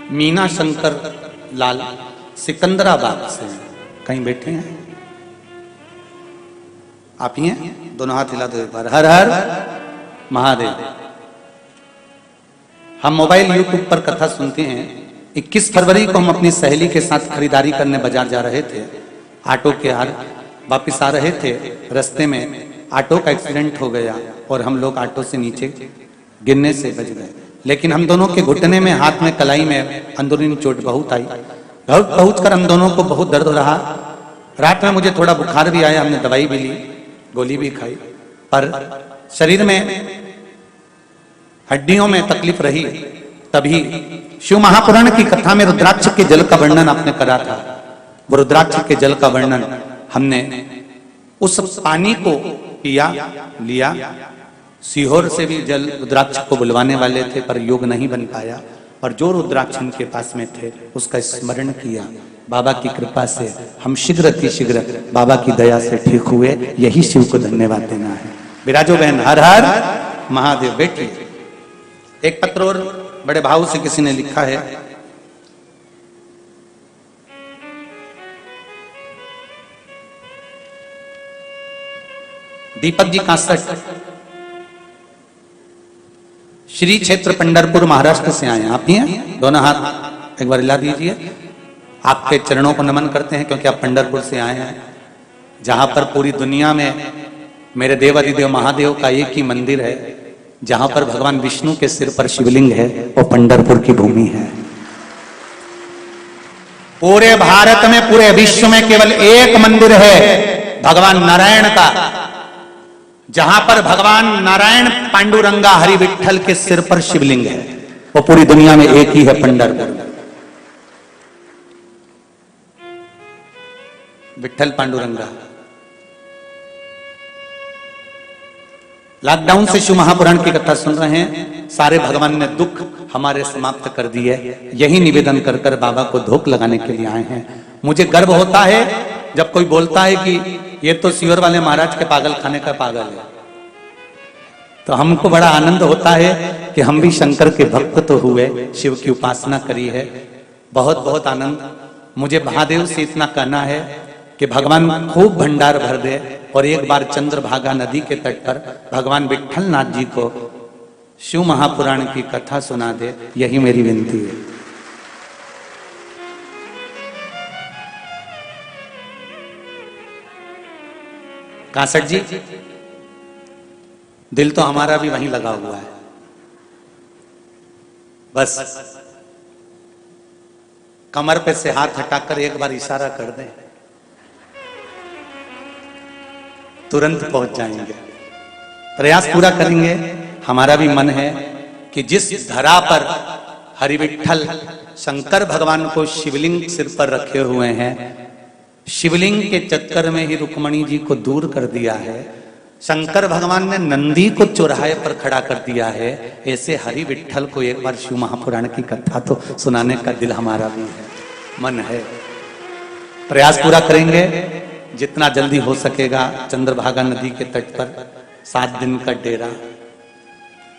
मीना शंकर लाल सिकंदराबाद से कहीं बैठे हैं, आप ही हैं? दोनों हाथ हिला दो एक बार। हर हर महादेव। हम मोबाइल यूट्यूब पर कथा सुनते हैं। 21 फरवरी को हम अपनी सहेली के साथ खरीदारी करने बाजार जा रहे थे। ऑटो के वापिस आ रहे थे, रास्ते में ऑटो का एक्सीडेंट हो गया और हम लोग ऑटो से नीचे गिरने से बच गए। लेकिन हम दोनों के घुटने में, हाथ में, कलाई में अंदरूनी चोट बहुत आई। घर पहुंचकर हम दोनों को बहुत दर्द रहा। रात में मुझे थोड़ा बुखार भी आया, हमने दवाई भी ली, गोली भी खाई, पर शरीर में हड्डियों में तकलीफ रही। तभी शिव महापुराण की कथा में रुद्राक्ष के जल का वर्णन आपने करा था। वो रुद्राक्ष के जल का वर्णन हमने उस पानी को पिया, लिया। सीहोर से भी जल रुद्राक्ष को बुलवाने वाले थे पर योग नहीं बन पाया, और जो रुद्राक्ष उनके पास में थे उसका स्मरण किया। बाबा की कृपा से हम शीघ्र बाबा की दया से ठीक हुए। यही शिव को धन्यवाद देना है। विराजो बहन, हर हर महादेव। बेटी एक पत्र और बड़े भाव से किसी ने लिखा है, दीपक जी कासट, श्री क्षेत्र पंढरपुर महाराष्ट्र से आए हैं। आप ही हैं? दोनों हाथ एक बार हिला दीजिए। आपके चरणों को नमन करते हैं क्योंकि आप पंढरपुर से आए हैं, जहां पर पूरी दुनिया में मेरे देवाधिदेव महादेव का एक ही मंदिर है, जहां पर भगवान विष्णु के सिर पर शिवलिंग है, वो पंढरपुर की भूमि है। पूरे भारत में, पूरे विश्व में केवल एक मंदिर है भगवान नारायण का, जहां पर भगवान नारायण पांडुरंगा हरि विठल के सिर पर शिवलिंग है। वो पूरी दुनिया में एक ही है, पंढरपुर। विठल पांडुरंगा। लॉकडाउन से शिव महापुराण की कथा सुन रहे हैं। सारे भगवान ने दुख हमारे समाप्त कर दिए। यही निवेदन कर कर बाबा को धोख लगाने के लिए आए हैं। मुझे गर्व होता है जब कोई बोलता है कि ये तो सीवर वाले महाराज के पागल खाने का पागल है, तो हमको बड़ा आनंद होता है कि हम भी शंकर के भक्त तो हुए, शिव की उपासना करी है। बहुत बहुत आनंद। मुझे महादेव से इतना कहना है कि भगवान खूब भंडार भर दे और एक बार चंद्रभागा नदी के तट पर भगवान विठल नाथ जी को शिव महापुराण की कथा सुना दे। यही मेरी विनती है। कासट जी, दिल तो हमारा भी वहीं लगा हुआ है, बस कमर पे से हाथ हटाकर एक बार इशारा कर दें, तुरंत पहुंच जाएंगे। प्रयास पूरा करेंगे। हमारा भी मन है कि जिस धरा पर हरि विठल शंकर भगवान को शिवलिंग सिर पर रखे हुए हैं, शिवलिंग के चक्कर में ही रुक्मणी जी को दूर कर दिया है। शंकर भगवान ने नंदी को चौराहे पर खड़ा कर दिया है। ऐसे हरि विठल को एक बार शिव महापुराण की कथा तो सुनाने का दिल हमारा भी है, मन है। प्रयास पूरा करेंगे। जितना जल्दी हो सकेगा चंद्रभागा नदी के तट पर 7 दिन का डेरा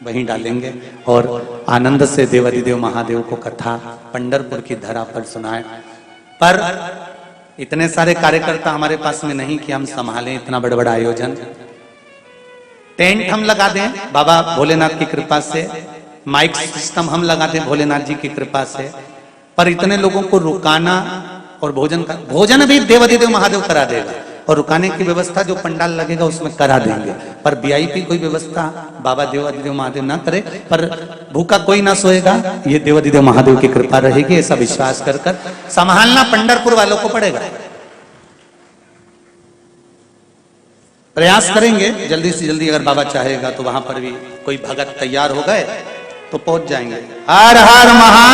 वहीं डालेंगे और आनंद से देवाधिदेव महादेव को कथा पंढरपुर की धरा पर सुनाए। पर इतने सारे कार्यकर्ता हमारे पास में नहीं कि हम संभालें इतना बड़ा बड़ा आयोजन। टेंट हम लगा दें बाबा भोलेनाथ की कृपा से, माइक सिस्टम हम लगा दें भोलेनाथ जी की कृपा से, पर इतने लोगों को रुकाना और भोजन भी देवाधिदेव महादेव करा देगा, और रुकाने की व्यवस्था जो पंडाल लगेगा उसमें करा देंगे, पर वीआईपी कोई व्यवस्था बाबा देवाधिदेव महादेव ना करे, पर भूखा कोई ना सोएगा, ये देवाधिदेव महादेव की कृपा रहेगी, ऐसा विश्वास कर कर संभालना पंढरपुर वालों को पड़ेगा। प्रयास करेंगे जल्दी से जल्दी, अगर बाबा चाहेगा तो वहां पर भी कोई भगत तैयार हो गए तो पहुंच जाएंगे। हर हर महा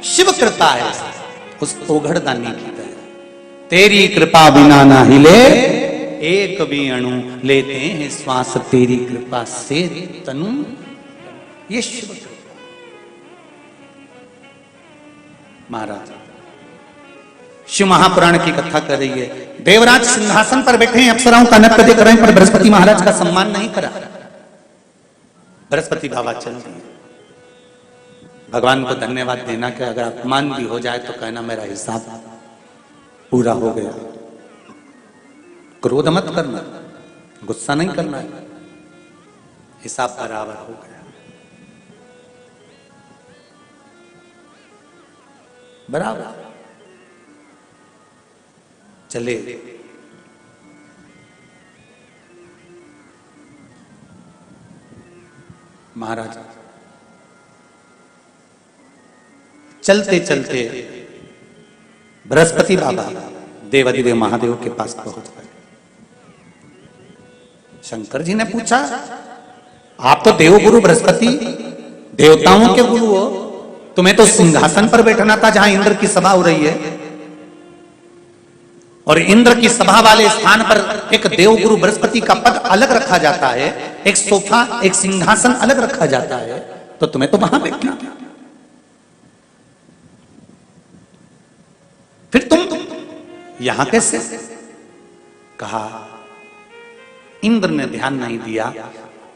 शिव कृपा है उस ओघड़दानी की तरह, तेरी कृपा बिना ना हिले एक भी अणु, लेते हैं श्वास तेरी कृपा से तनु, ये शिव कृपा। महाराज शिव महापुराण की कथा कर रही है, देवराज सिंहासन पर बैठे हैं, अप्सराओं का नृत्य देख रहे हैं, पर बृहस्पति महाराज का सम्मान नहीं करा। बृहस्पति बाबा चल दिए। भगवान को धन्यवाद देना कि अगर अपमान भी हो जाए तो कहना मेरा हिसाब पूरा हो गया। क्रोध मत करना, गुस्सा नहीं करना है, हिसाब बराबर हो गया, बराबर चले। महाराज चलते चलते बृहस्पति बाबा देवाधिदेव महादेव के पास पहुंच गए। शंकर जी ने पूछा, आप तो देवगुरु बृहस्पति, देवताओं के गुरु हो, तुम्हें तो सिंहासन पर बैठना था जहां इंद्र की सभा हो रही है, और इंद्र की सभा वाले स्थान पर एक देवगुरु बृहस्पति का पद अलग रखा जाता है, एक सोफा एक सिंहासन अलग रखा जाता है, तो तुम्हें तो वहां बैठना था, फिर तुम यहां कैसे? कहा इंद्र ने ध्यान नहीं दिया,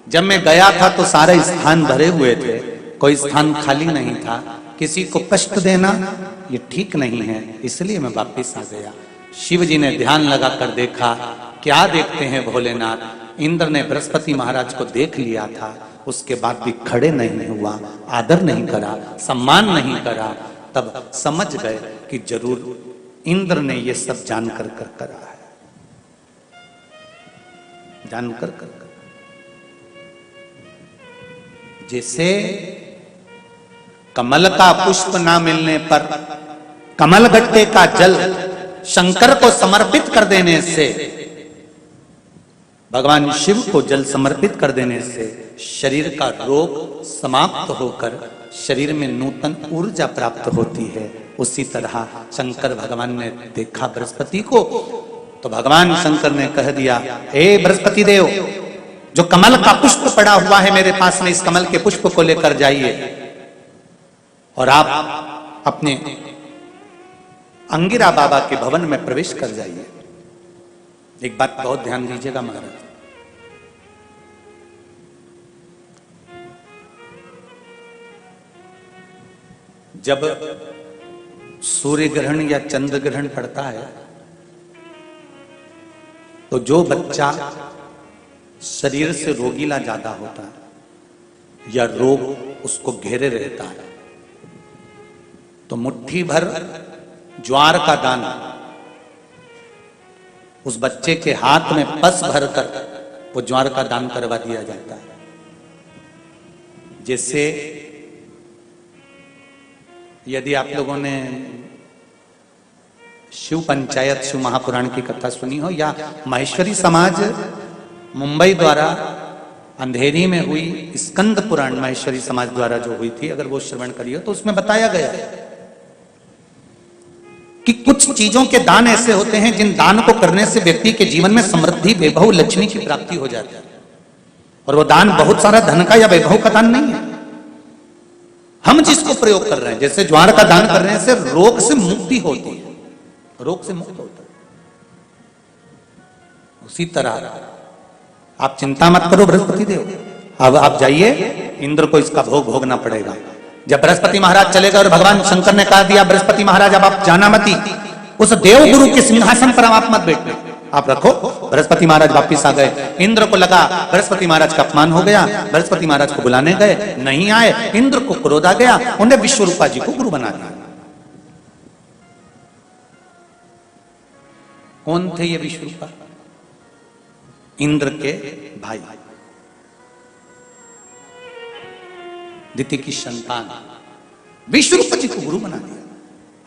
जब मैं गया था तो सारे स्थान भरे हुए थे, कोई स्थान खाली नहीं था, किसी को कष्ट देना ये ठीक नहीं है, इसलिए मैं वापस आ गया। शिव जी ने ध्यान लगाकर देखा, क्या देखते हैं भोलेनाथ, इंद्र ने बृहस्पति महाराज को देख लिया था, उसके बाद भी खड़े नहीं हुआ, आदर नहीं करा, सम्मान नहीं करा, तब समझ गए कि जरूर इंद्र ने ये सब जानकर कर करा है, जानकर कर कर। जैसे कमल का पुष्प ना मिलने पर कमल गट्टे का जल शंकर को समर्पित कर देने से, भगवान शिव को जल समर्पित कर देने से शरीर का रोग समाप्त होकर शरीर में नूतन ऊर्जा प्राप्त होती है, उसी तरह शंकर भगवान ने देखा बृहस्पति को, तो भगवान शंकर ने कह दिया, हे बृहस्पति देव, जो कमल का पुष्प पड़ा हुआ है मेरे पास में, इस कमल के पुष्प को लेकर जाइए और आप अपने अंगिरा बाबा के भवन में प्रवेश कर जाइए। एक बात बहुत ध्यान दीजिएगा महाराज, जब सूर्य ग्रहण या चंद्र ग्रहण पड़ता है तो जो बच्चा शरीर से रोगीला ज्यादा होता है या रोग उसको घेरे रहता है, तो मुट्ठी भर ज्वार का दाना उस बच्चे के हाथ में पस भरकर वो ज्वार का दान करवा दिया जाता है। जिससे यदि आप लोगों ने शिव पंचायत शिव महापुराण की कथा सुनी हो, या माहेश्वरी समाज मुंबई द्वारा अंधेरी में हुई स्कंद पुराण माहेश्वरी समाज द्वारा जो हुई थी, अगर वो श्रवण करिए तो उसमें बताया गया कि कुछ चीजों के दान ऐसे होते हैं जिन दान को करने से व्यक्ति के जीवन में समृद्धि, वैभव, लक्ष्मी की प्राप्ति हो जाती है। और वो दान बहुत सारा धन का या वैभव का दान नहीं है, हम जिसको प्रयोग कर रहे हैं। जैसे ज्वार का दान करने से रोग से मुक्ति होती है, रोग से मुक्त होता है, उसी तरह आप चिंता मत करो बृहस्पति देव, अब आप जाइए, इंद्र को इसका भोग भोगना पड़ेगा। जब बृहस्पति महाराज चले गए और भगवान शंकर ने कहा दिया, बृहस्पति महाराज अब आप जाना मती, उस देव गुरु के सिंहासन पर आप मत बैठो, आप रखो। बृहस्पति महाराज वापिस आ गए। इंद्र को लगा बृहस्पति महाराज का अपमान हो गया, बृहस्पति महाराज को बुलाने गए, नहीं आए। इंद्र को क्रोध आ गया, उन्हें विश्वरूपा जी को गुरु बना दिया। कौन थे ये विश्वरूपा? इंद्र के भाई, दिति की संतान, विश्वरूपा जी को गुरु बना दिया।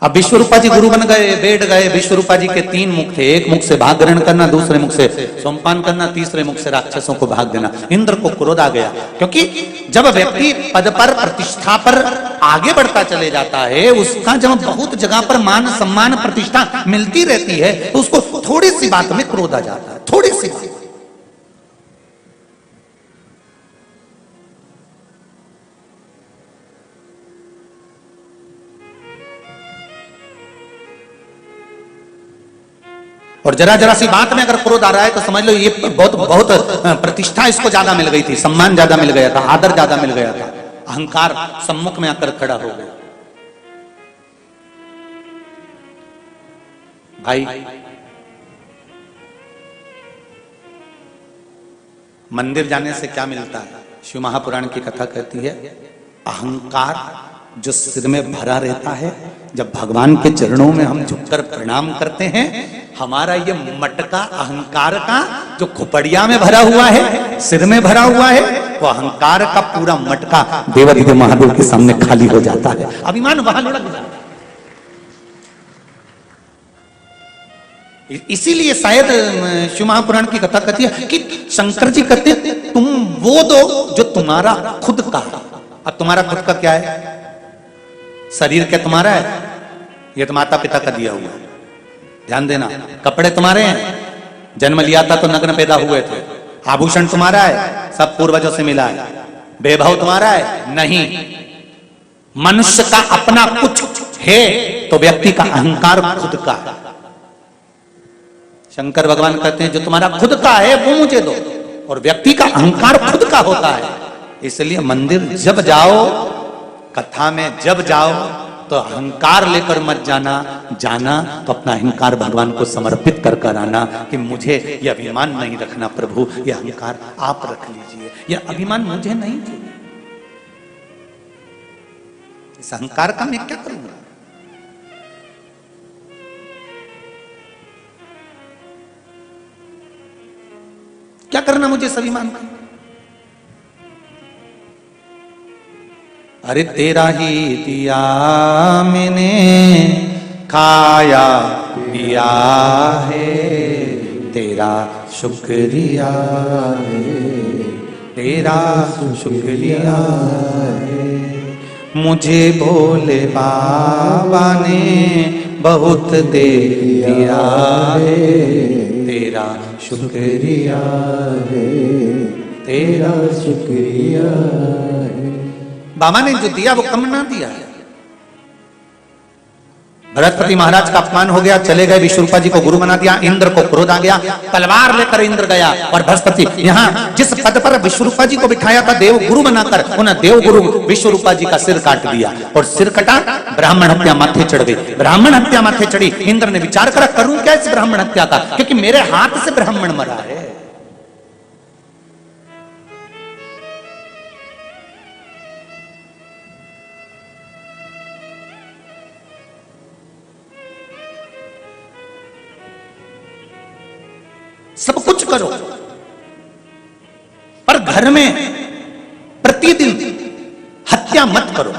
अब विश्वरूपा जी गुरु बन गए, बैठ गए। विश्वरूपा जी के 3 मुख थे, एक मुख से भाग ग्रहण करना, दूसरे मुख से सोमपान करना, तीसरे मुख से राक्षसों को भाग देना। इंद्र को क्रोध आ गया, क्योंकि जब व्यक्ति पद पर, प्रतिष्ठा पर आगे बढ़ता चले जाता है, उसका जब बहुत जगह पर मान सम्मान प्रतिष्ठा मिलती रहती है, तो उसको थोड़ी सी बात में क्रोध आ जाता है, थोड़ी सी बात। और जरा जरा सी बात में अगर क्रोध आ रहा है तो समझ लो ये बहुत बहुत प्रतिष्ठा इसको ज्यादा मिल गई थी, सम्मान ज्यादा मिल गया था, आदर ज्यादा मिल गया था, अहंकार सम्मुख में आकर खड़ा हो गया। भाई, मंदिर जाने से क्या मिलता है? शिव महापुराण की कथा कहती है, अहंकार जो सिर में भरा रहता है, जब भगवान के चरणों में हम झुककर प्रणाम करते हैं, हमारा ये मटका अहंकार का जो खोपड़िया में भरा हुआ है, सिर में भरा हुआ है, वो अहंकार का पूरा मटका देवाधिदेव महादेव के सामने खाली हो जाता है, अभिमान वहां लुढ़क जाता है। इसीलिए शायद शिव महापुराण की कथा कहती है कि शंकर जी कहते तुम वो दो जो तुम्हारा खुद का। अब तुम्हारा खुद का क्या है? शरीर क्या तुम्हारा है? ये तो माता पिता का दिया हुआ है, ध्यान देना। कपड़े तुम्हारे हैं, जन्म लिया था तो नग्न पैदा हुए थे। आभूषण तुम्हारा है, सब पूर्वजों से मिला है। वैभव तुम्हारा है? नहीं। मनुष्य का अपना कुछ है तो व्यक्ति का अहंकार खुद का है। शंकर भगवान कहते हैं जो तुम्हारा खुद का है वो मुझे दो, और व्यक्ति का अहंकार खुद का होता है। इसलिए मंदिर जब जाओ, कथा में जब जाओ, तो अहंकार लेकर मत जाना, जाना तो अपना अहंकार भगवान को समर्पित कर कर आना कि मुझे यह अभिमान नहीं रखना प्रभु, यह अहंकार आप रख लीजिए, यह अभिमान मुझे नहीं चाहिए। इस अहंकार का मैं क्या करूंगा? क्या करना मुझे इस अभिमान का? अरे तेरा ही दिया मैंने, खाया पिया है, तेरा शुक्रिया है, तेरा शुक्रिया है। मुझे भोले बाबा ने बहुत दे दिया है, तेरा शुक्रिया है, तेरा शुक्रिया है। बाबा ने जो दिया वो कम ना दिया है। बृहस्पति महाराज का अपमान हो गया, चले गए, विश्वरूपा जी को गुरु बना दिया। इंद्र को क्रोध आ गया, तलवार लेकर इंद्र गया, और बृहस्पति यहाँ जिस पद पर विश्वरूपा जी को बिठाया था देव गुरु बनाकर, उन्हें देव गुरु विश्वरूपा जी का सिर काट दिया, और सिर कटा, ब्राह्मण हत्या माथे चढ़ गई। ब्राह्मण हत्या माथे चढ़ी, इंद्र ने विचार करा करूं क्या इस ब्राह्मण हत्या का, क्योंकि मेरे हाथ से ब्राह्मण मरा है। सब कुछ करो, पर घर में प्रतिदिन हत्या मत करो।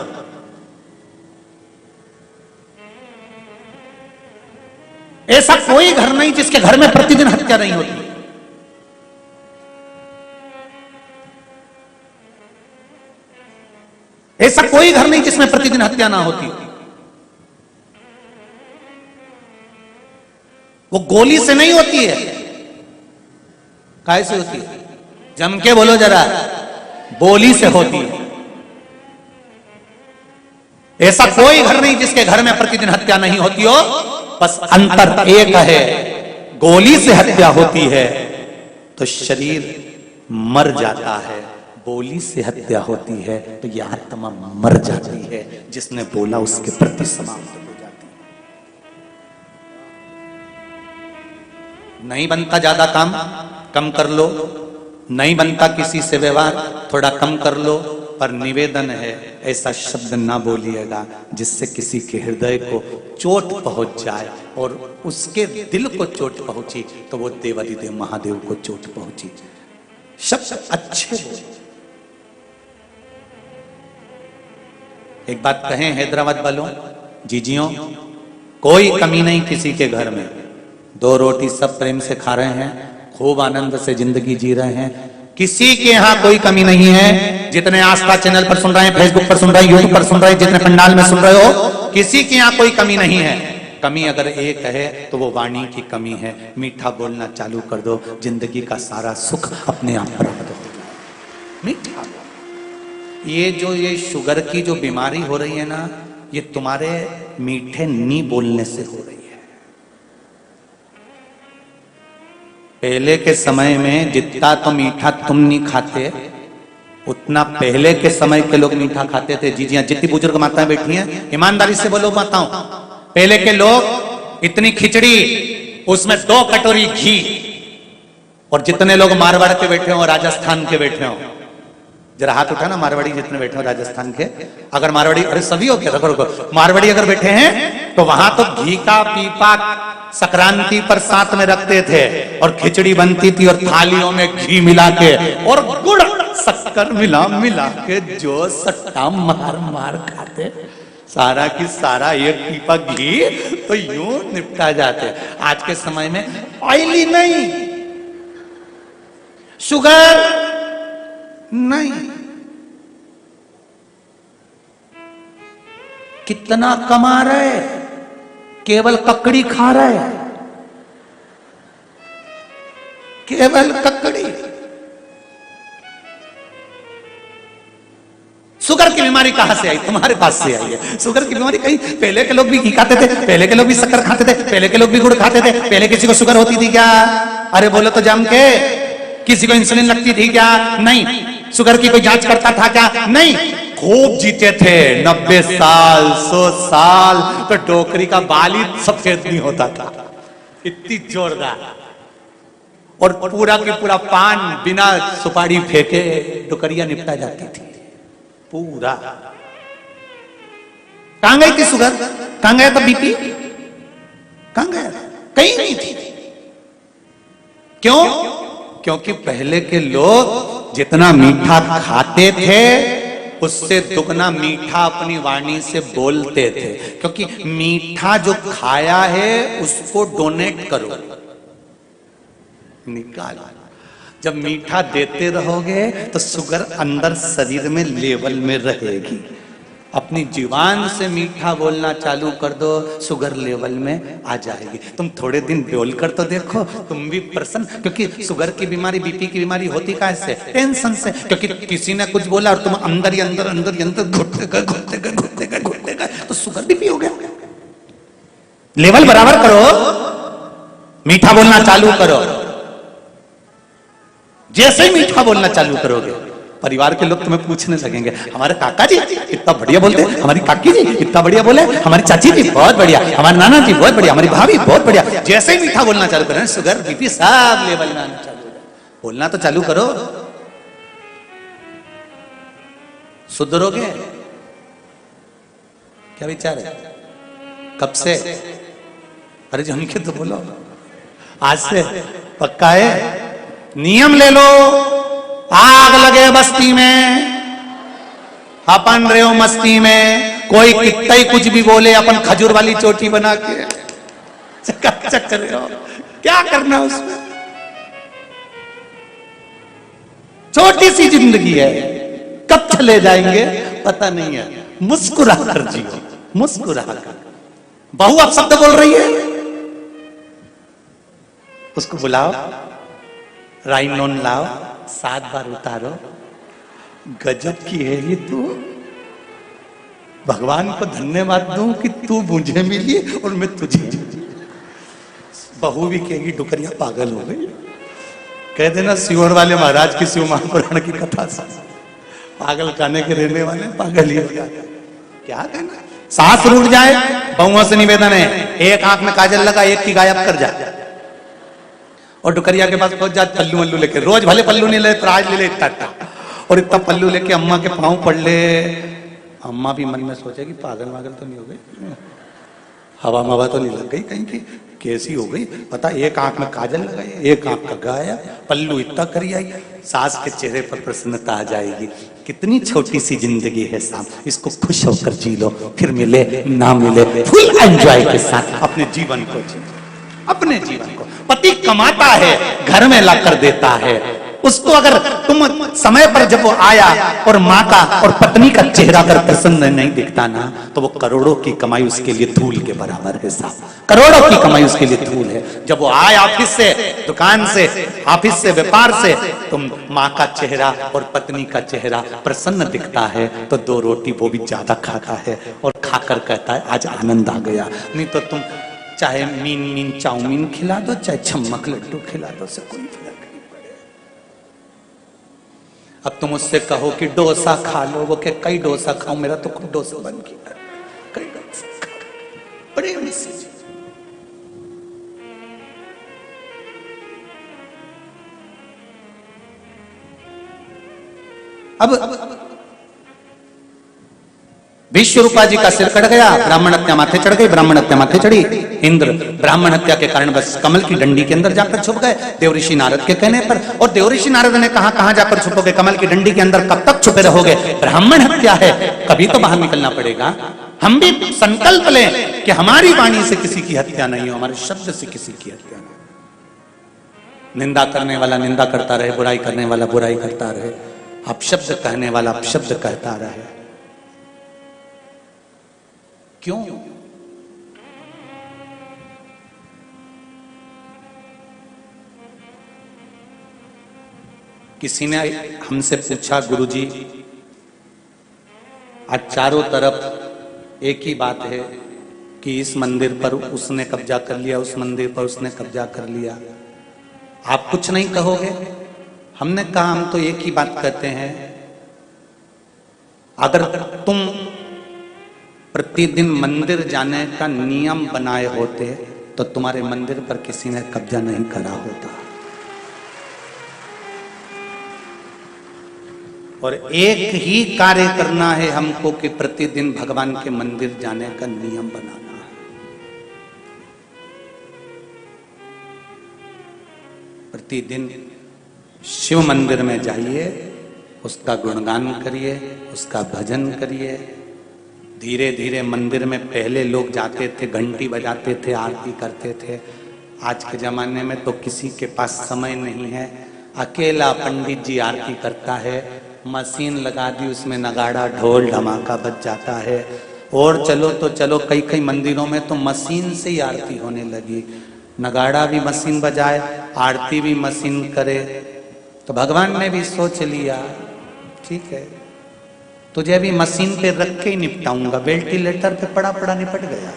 ऐसा कोई घर नहीं जिसके घर में प्रतिदिन हत्या नहीं होती। ऐसा कोई घर नहीं जिसमें प्रतिदिन हत्या ना होती। वो गोली से नहीं होती है, कैसे होती है? जम के बोलो जरा, बोली से होती है। ऐसा कोई घर नहीं जिसके घर में प्रतिदिन हत्या नहीं होती हो, बस अंतर एक है, गोली से हत्या होती है तो शरीर मर जाता है, बोली से हत्या होती है तो यह आत्मा मर जाती है, जिसने बोला उसके प्रति समाप्त हो जाती है। नहीं बनता ज्यादा काम, कम कर लो। नहीं बनता किसी से व्यवहार, थोड़ा कम कर लो। पर निवेदन है, ऐसा शब्द ना बोलिएगा जिससे किसी के हृदय को चोट पहुंच जाए, और उसके दिल को चोट पहुंची तो वो देवादिदेव महादेव को चोट पहुंची। शब्द अच्छे बोलो। एक बात कहें हैदराबाद वालों, जीजियों, कोई कमी नहीं किसी के घर में। 2 रोटी सब प्रेम से खा रहे हैं, खूब आनंद से जिंदगी जी रहे हैं। किसी के यहाँ कोई कमी नहीं है। जितने आस्था चैनल पर सुन रहे हैं, फेसबुक पर सुन रहे हैं, यूट्यूब पर सुन रहे हैं, जितने पंडाल में सुन रहे हो, किसी के यहाँ कोई कमी नहीं है। कमी अगर एक है तो वो वाणी की कमी है। मीठा बोलना चालू कर दो, जिंदगी का सारा सुख अपने आप प्राप्त हो जाए। मीठा। ये शुगर की जो बीमारी हो रही है ना, ये तुम्हारे मीठे नी बोलने से हो रही है। पहले के समय में जितना तो मीठा तुम नहीं खाते, उतना पहले के समय के लोग मीठा खाते थे। जी हाँ, जितनी बुजुर्ग माताएं बैठी हैं, ईमानदारी से बोलो माताओं, पहले के लोग इतनी खिचड़ी, उसमें 2 कटोरी घी। और जितने लोग मारवाड़ के बैठे हो, राजस्थान के बैठे हो, जरा हाथ उठा ना, मारवाड़ी जितने बैठे हो राजस्थान के। अगर मारवाड़ी, अरे सभी हो क्या, रखो, मारवाड़ी अगर बैठे हैं तो वहां तो घी का पीपा संक्रांति पर साथ में रखते थे, और खिचड़ी बनती थी, और थालियों में घी मिला के और गुड़ शक्कर मिला मिला के जो सट्टा मार मार खाते, सारा की सारा एक पीपा घी तो यूं निपटा जाते। आज के समय में ऑयली नहीं, शुगर नहीं, कितना कमा रहे, केवल ककड़ी खा रहे, केवल ककड़ी। शुगर की बीमारी कहां से आई? तुम्हारे पास से आई है शुगर की बीमारी। कहीं पहले के लोग भी घी खाते थे, पहले के लोग भी शक्कर खाते थे, पहले के लोग भी गुड़ खाते थे। पहले किसी को शुगर होती थी क्या? अरे बोलो तो जम के। किसी को इंसुलिन लगती थी क्या? नहीं। शुगर की कोई जांच करता था क्या? नहीं। खूब जीते थे 90 साल 100 साल, तो टोकरी का बाल ही सफेद नहीं होता था, इतनी जोरदार। और पूरा की पूरा पान बिना सुपारी फेंके टोकरियां निपटा जाती थी पूरा। कहां गई थी शुगर? कहां गया था बीपी? कहां गया? कहीं नहीं थी। क्यों? क्योंकि पहले के लोग जितना मीठा खाते थे, उससे दुगना मीठा अपनी वाणी से बोलते थे। क्योंकि मीठा जो खाया है उसको डोनेट करो, निकालो। जब मीठा देते रहोगे तो शुगर अंदर शरीर में लेवल में रहेगी। अपनी जुबान से मीठा बोलना चालू कर दो, शुगर लेवल में आ जाएगी। तुम थोड़े दिन बोल कर तो देखो, तुम भी प्रसन्न। क्योंकि शुगर की बीमारी, बीपी की बीमारी होती कैसे? टेंशन से। क्योंकि किसी ने कुछ बोला और तुम अंदर ही अंदर अंदर ही अंदर घुटते गए तो शुगर बीपी हो गया। लेवल बराबर करो, मीठा बोलना चालू करो। जैसे ही मीठा बोलना चालू करोगे, परिवार के लोग तुम्हें पूछने लगेंगे, हमारे काका जी इतना बढ़िया बोलते, हमारी काकी जी इतना बढ़िया बोले, हमारी चाची जी बहुत बढ़िया, हमारे नाना जी बहुत बढ़िया, हमारी भाभी बहुत बढ़िया। जैसे ही मीठा बोलना चालू करें, शुगर बीपी सब लेवल में आना चालू हो जाए। बोलना तो चालू करो, सुधरोगे। क्या विचार है? कब से? अरे जी हमके तो बोलो, आज से पक्का है। नियम ले लो, आग लगे बस्ती में, अपन रहे हो मस्ती में। कोई कितना ही कुछ भी बोले, अपन खजूर वाली चोटी बना के चक्कर रहे हो। क्या करना उसमें? छोटी सी जिंदगी है, कब चले जाएंगे पता नहीं है। मुस्कुरा कर जियो, मुस्कुरा कर। बहू अब शब्द बोल रही है, उसको बुलाओ, राइनोन लाओ, 7 बार उतारो। गजब की है ये तू। भगवान को धन्यवाद दूं कि तू मुझे मिली और मैं तुझे। बहू भी कहेगी डुकरिया पागल हो गई। कह देना सियोर वाले महाराज की शिव महापुराण की कथा से, पागल खाने के रहने वाले पागल ही हो जाते। क्या कहना? सांस रूठ जाए, बहुओं से निवेदन है, एक आंख में काजल लगा, एक की गायब कर जा। और डुकरिया के पास पहुंच जाते पल्लू वल्लू लेके, रोज भले पल्लू नहीं ले, आज ले ले इतना, और इतना पल्लू लेके अम्मा के पाँव पड़ ले। अम्मा भी मन में सोचेगी पागल वागल तो नहीं हो गई, हवा मवा तो नहीं लग गई कहीं की, कैसी हो गई पता, एक आंख में काजल लगाई, एक आंख का गाया, पल्लू इतना करी आई। सास के चेहरे पर प्रसन्नता आ जाएगी, कितनी छोटी सी जिंदगी है साहब, इसको खुश होकर जी लो, फिर मिले ना मिले फुल एंजॉय के साथ अपने जीवन को जी, अपने जीवन को। पति कमाता है, घर में लाकर देता है, उसको अगर तुम समय पर जब वो आया और माँ का और पत्नी का चेहरा अगर प्रसन्न नहीं दिखता ना, तो वो करोड़ों की कमाई उसके लिए धूल के बराबर है साहब, करोड़ों की कमाई उसके लिए धूल है। जब वो आए ऑफिस से, दुकान से, ऑफिस से, व्यापार से, तुम माँ का चेहरा और पत्नी का चेहरा प्रसन्न दिखता है, तो 2 रोटी वो भी ज्यादा खाता है और खाकर कहता है आज आनंद आ गया। नहीं तो तुम चाहे मीन चाउमीन खिला दो, चाहे छम्मक लड्डू खिला दो, से कोई फर्क नहीं पड़ेगा। अब तुम उससे कहो कि डोसा खा लो, वो के कई डोसा खाऊं, मेरा तो खुद डोसा बन गया, कई डोसा खा, बड़े मिसिज। अब विश्वरूपा जी का सिर कट गया, ब्राह्मण हत्या माथे चढ़ गई, ब्राह्मण हत्या माथे चढ़ी। इंद्र ब्राह्मण हत्या के कारण बस कमल की डंडी के अंदर जाकर छुप गए देवऋषि नारद के कहने पर। और देवऋषि नारद ने कहा कहां जाकर छुपोगे, कमल की डंडी के अंदर कब तक छुपे रहोगे, ब्राह्मण हत्या है, कभी तो बाहर निकलना पड़ेगा। हम भी संकल्प लें कि हमारी वाणी से किसी की हत्या नहीं हो, हमारे शब्द से किसी की हत्या नहीं। निंदा करने वाला निंदा करता रहे, बुराई करने वाला बुराई करता रहे, अपशब्द कहने वाला अपशब्द कहता रहे। क्यों? किसी ने हमसे पूछा गुरुजी, आज चारों तरफ एक ही बात है कि इस मंदिर पर उसने कब्जा कर लिया, उस मंदिर पर उसने कब्जा कर लिया, आप कुछ नहीं कहोगे? हमने कहा हम तो एक ही बात कहते हैं, अगर तुम प्रतिदिन मंदिर जाने का नियम बनाए होते तो तुम्हारे मंदिर पर किसी ने कब्जा नहीं करा होता। और एक ही कार्य करना है हमको कि प्रतिदिन भगवान के मंदिर जाने का नियम बनाना है। प्रतिदिन शिव मंदिर में जाइए, उसका गुणगान करिए, उसका भजन करिए। धीरे धीरे मंदिर में पहले लोग जाते थे, घंटी बजाते थे, आरती करते थे। आज के जमाने में तो किसी के पास समय नहीं है, अकेला पंडित जी आरती करता है, मशीन लगा दी, उसमें नगाड़ा ढोल धमाका बज जाता है। और चलो तो चलो, कई कई मंदिरों में तो मशीन से ही आरती होने लगी, नगाड़ा भी मशीन बजाए, आरती भी मशीन करे। तो भगवान ने भी सोच लिया ठीक है, तुझे भी मशीन पे रख के ही निपटाऊंगा। वेंटिलेटर पे पड़ा पड़ा निपट गया,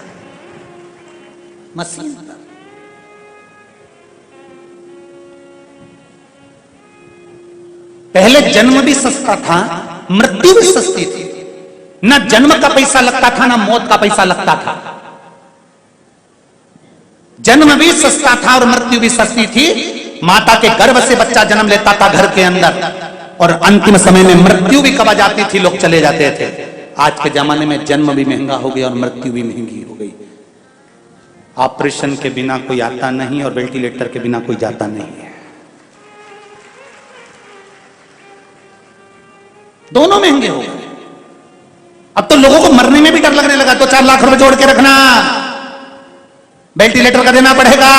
मशीन पर। पहले जन्म भी सस्ता था, मृत्यु भी सस्ती थी। ना जन्म का पैसा लगता था, ना मौत का पैसा लगता था। जन्म भी सस्ता था और मृत्यु भी सस्ती थी। माता के गर्भ से बच्चा जन्म लेता था घर के अंदर, और अंतिम समय में मृत्यु भी कब आ जाती थी, लोग चले जाते थे। आज के जमाने में जन्म भी महंगा हो गया और मृत्यु भी महंगी हो गई। ऑपरेशन के बिना कोई आता नहीं और वेंटिलेटर के बिना कोई जाता नहीं है। दोनों महंगे हो गए। अब तो लोगों को मरने में भी डर लगने लगा। 2-4 लाख रुपए जोड़ के रखना, वेंटिलेटर का देना पड़ेगा।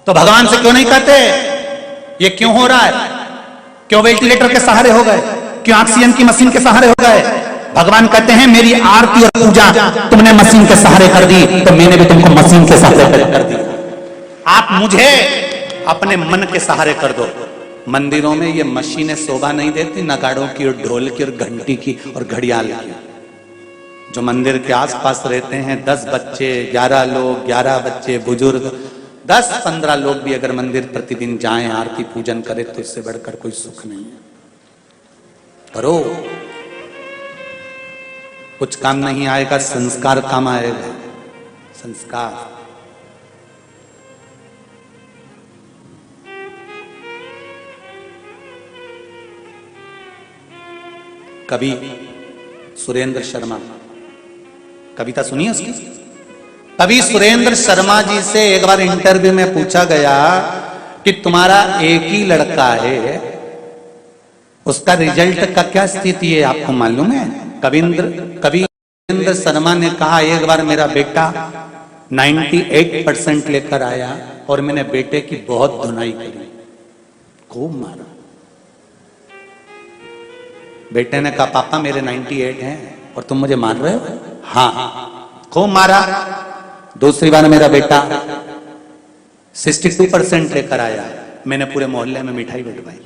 तो भगवान से क्यों नहीं कहते ये क्यों हो रहा है? क्यों वेंटिलेटर के सहारे हो गए? क्यों ऑक्सीजन की मशीन के सहारे हो गए? भगवान कहते हैं मेरी आरती और पूजा तुमने मशीन के सहारे कर दी, तो मैंने भी तुमको मशीन के सहारे कर दी। आप मुझे अपने मन के सहारे कर दो। मंदिरों में ये मशीनें शोभा नहीं देती, नगाड़ों की और ढोल की और घंटी की और घड़ियाल की। जो मंदिर के आसपास रहते हैं 10 बच्चे, 11 लोग, 11 बच्चे, बुजुर्ग, 10-15 लोग भी अगर मंदिर प्रतिदिन जाएं, आरती पूजन करें, तो इससे बढ़कर कोई सुख नहीं है। करो, कुछ काम नहीं आएगा, संस्कार काम आएगा। संस्कार कवि सुरेंद्र शर्मा, कविता सुनिए उसकी। कवि सुरेंद्र शर्मा जी से एक बार इंटरव्यू में पूछा गया कि तुम्हारा एक ही लड़का है, उसका रिजल्ट का क्या स्थिति है, आपको मालूम है? कवि सुरेंद्र शर्मा ने कहा, एक बार मेरा बेटा 98% लेकर आया और मैंने बेटे की बहुत धुनाई करी, खूब मारा। बेटे ने कहा, पापा मेरे 98 हैं और तुम मुझे मार रहे हो? हाँ, खूब मारा। दूसरी बार मेरा बेटा 62% लेकर आया, मैंने पूरे मोहल्ले में मिठाई बंटवाई।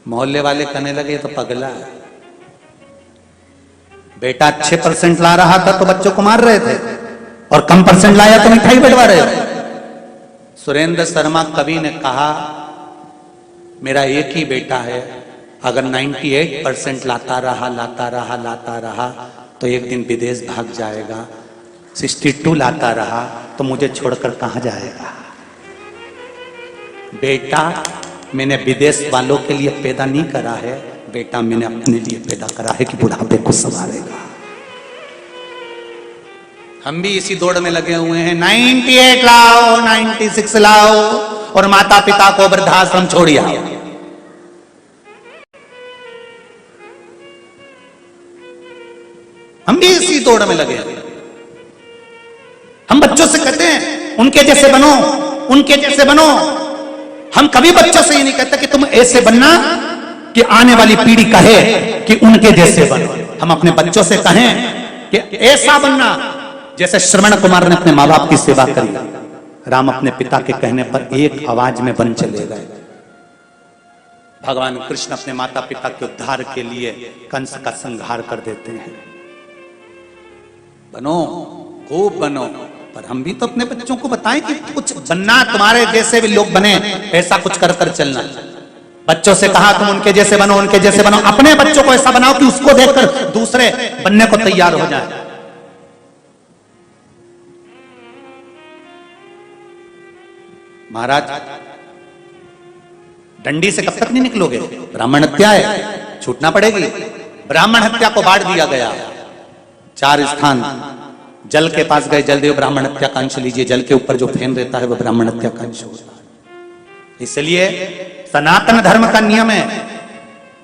मोहल्ले वाले कहने लगे ये तो पगला है, बेटा अच्छे परसेंट ला रहा था तो बच्चों को मार रहे थे और कम परसेंट लाया तो मिठाई बंटवा रहे हो। सुरेंद्र शर्मा कवि ने कहा, मेरा एक ही बेटा है, अगर 98% लाता रहा तो एक दिन विदेश भाग जाएगा, 62 लाता रहा तो मुझे छोड़कर कहां जाएगा। बेटा मैंने विदेश वालों के लिए पैदा नहीं करा है, बेटा मैंने अपने लिए पैदा करा है कि बुढ़ापे को संभालेगा। हम भी इसी दौड़ में लगे हुए हैं, 98 लाओ, 96 लाओ और माता पिता को वृद्धाश्रम छोड़िए। हम भी इसी दौड़ में लगे हैं। हम बच्चों से कहते हैं उनके जैसे बनो, उनके जैसे बनो। हम कभी बच्चों से ये नहीं कहते कि तुम ऐसे बनना कि आने वाली पीढ़ी कहे कि उनके जैसे बनो। हम अपने बच्चों से कहें कि ऐसा बनना जैसे श्रवण कुमार ने अपने माँ बाप की सेवा करी। राम अपने पिता के कहने पर एक आवाज में बन चले गए। भगवान कृष्ण अपने माता पिता के उद्धार के लिए कंस का संहार कर देते हैं। बनो, खूब बनो, पर हम भी तो अपने बच्चों को बताएं कि कुछ बनना, तुम्हारे जैसे भी लोग बने, ऐसा कुछ कर कर चलना। बच्चों से कहा तुम उनके जैसे बनो, उनके जैसे बनो। अपने बच्चों को ऐसा बनाओ कि उसको देखकर दूसरे बनने को तैयार हो जाए। महाराज डंडी से कब तक नहीं निकलोगे? ब्राह्मण हत्या है, छूटना पड़ेगी। ब्राह्मण हत्या को बांट दिया गया। 4 स्थान जल के पास गए, जलदेव ब्राह्मण हत्या का अंश लीजिए। जल के ऊपर जो फेन रहता है वह ब्राह्मण हत्या का अंश होता है। इसलिए सनातन धर्म का नियम है,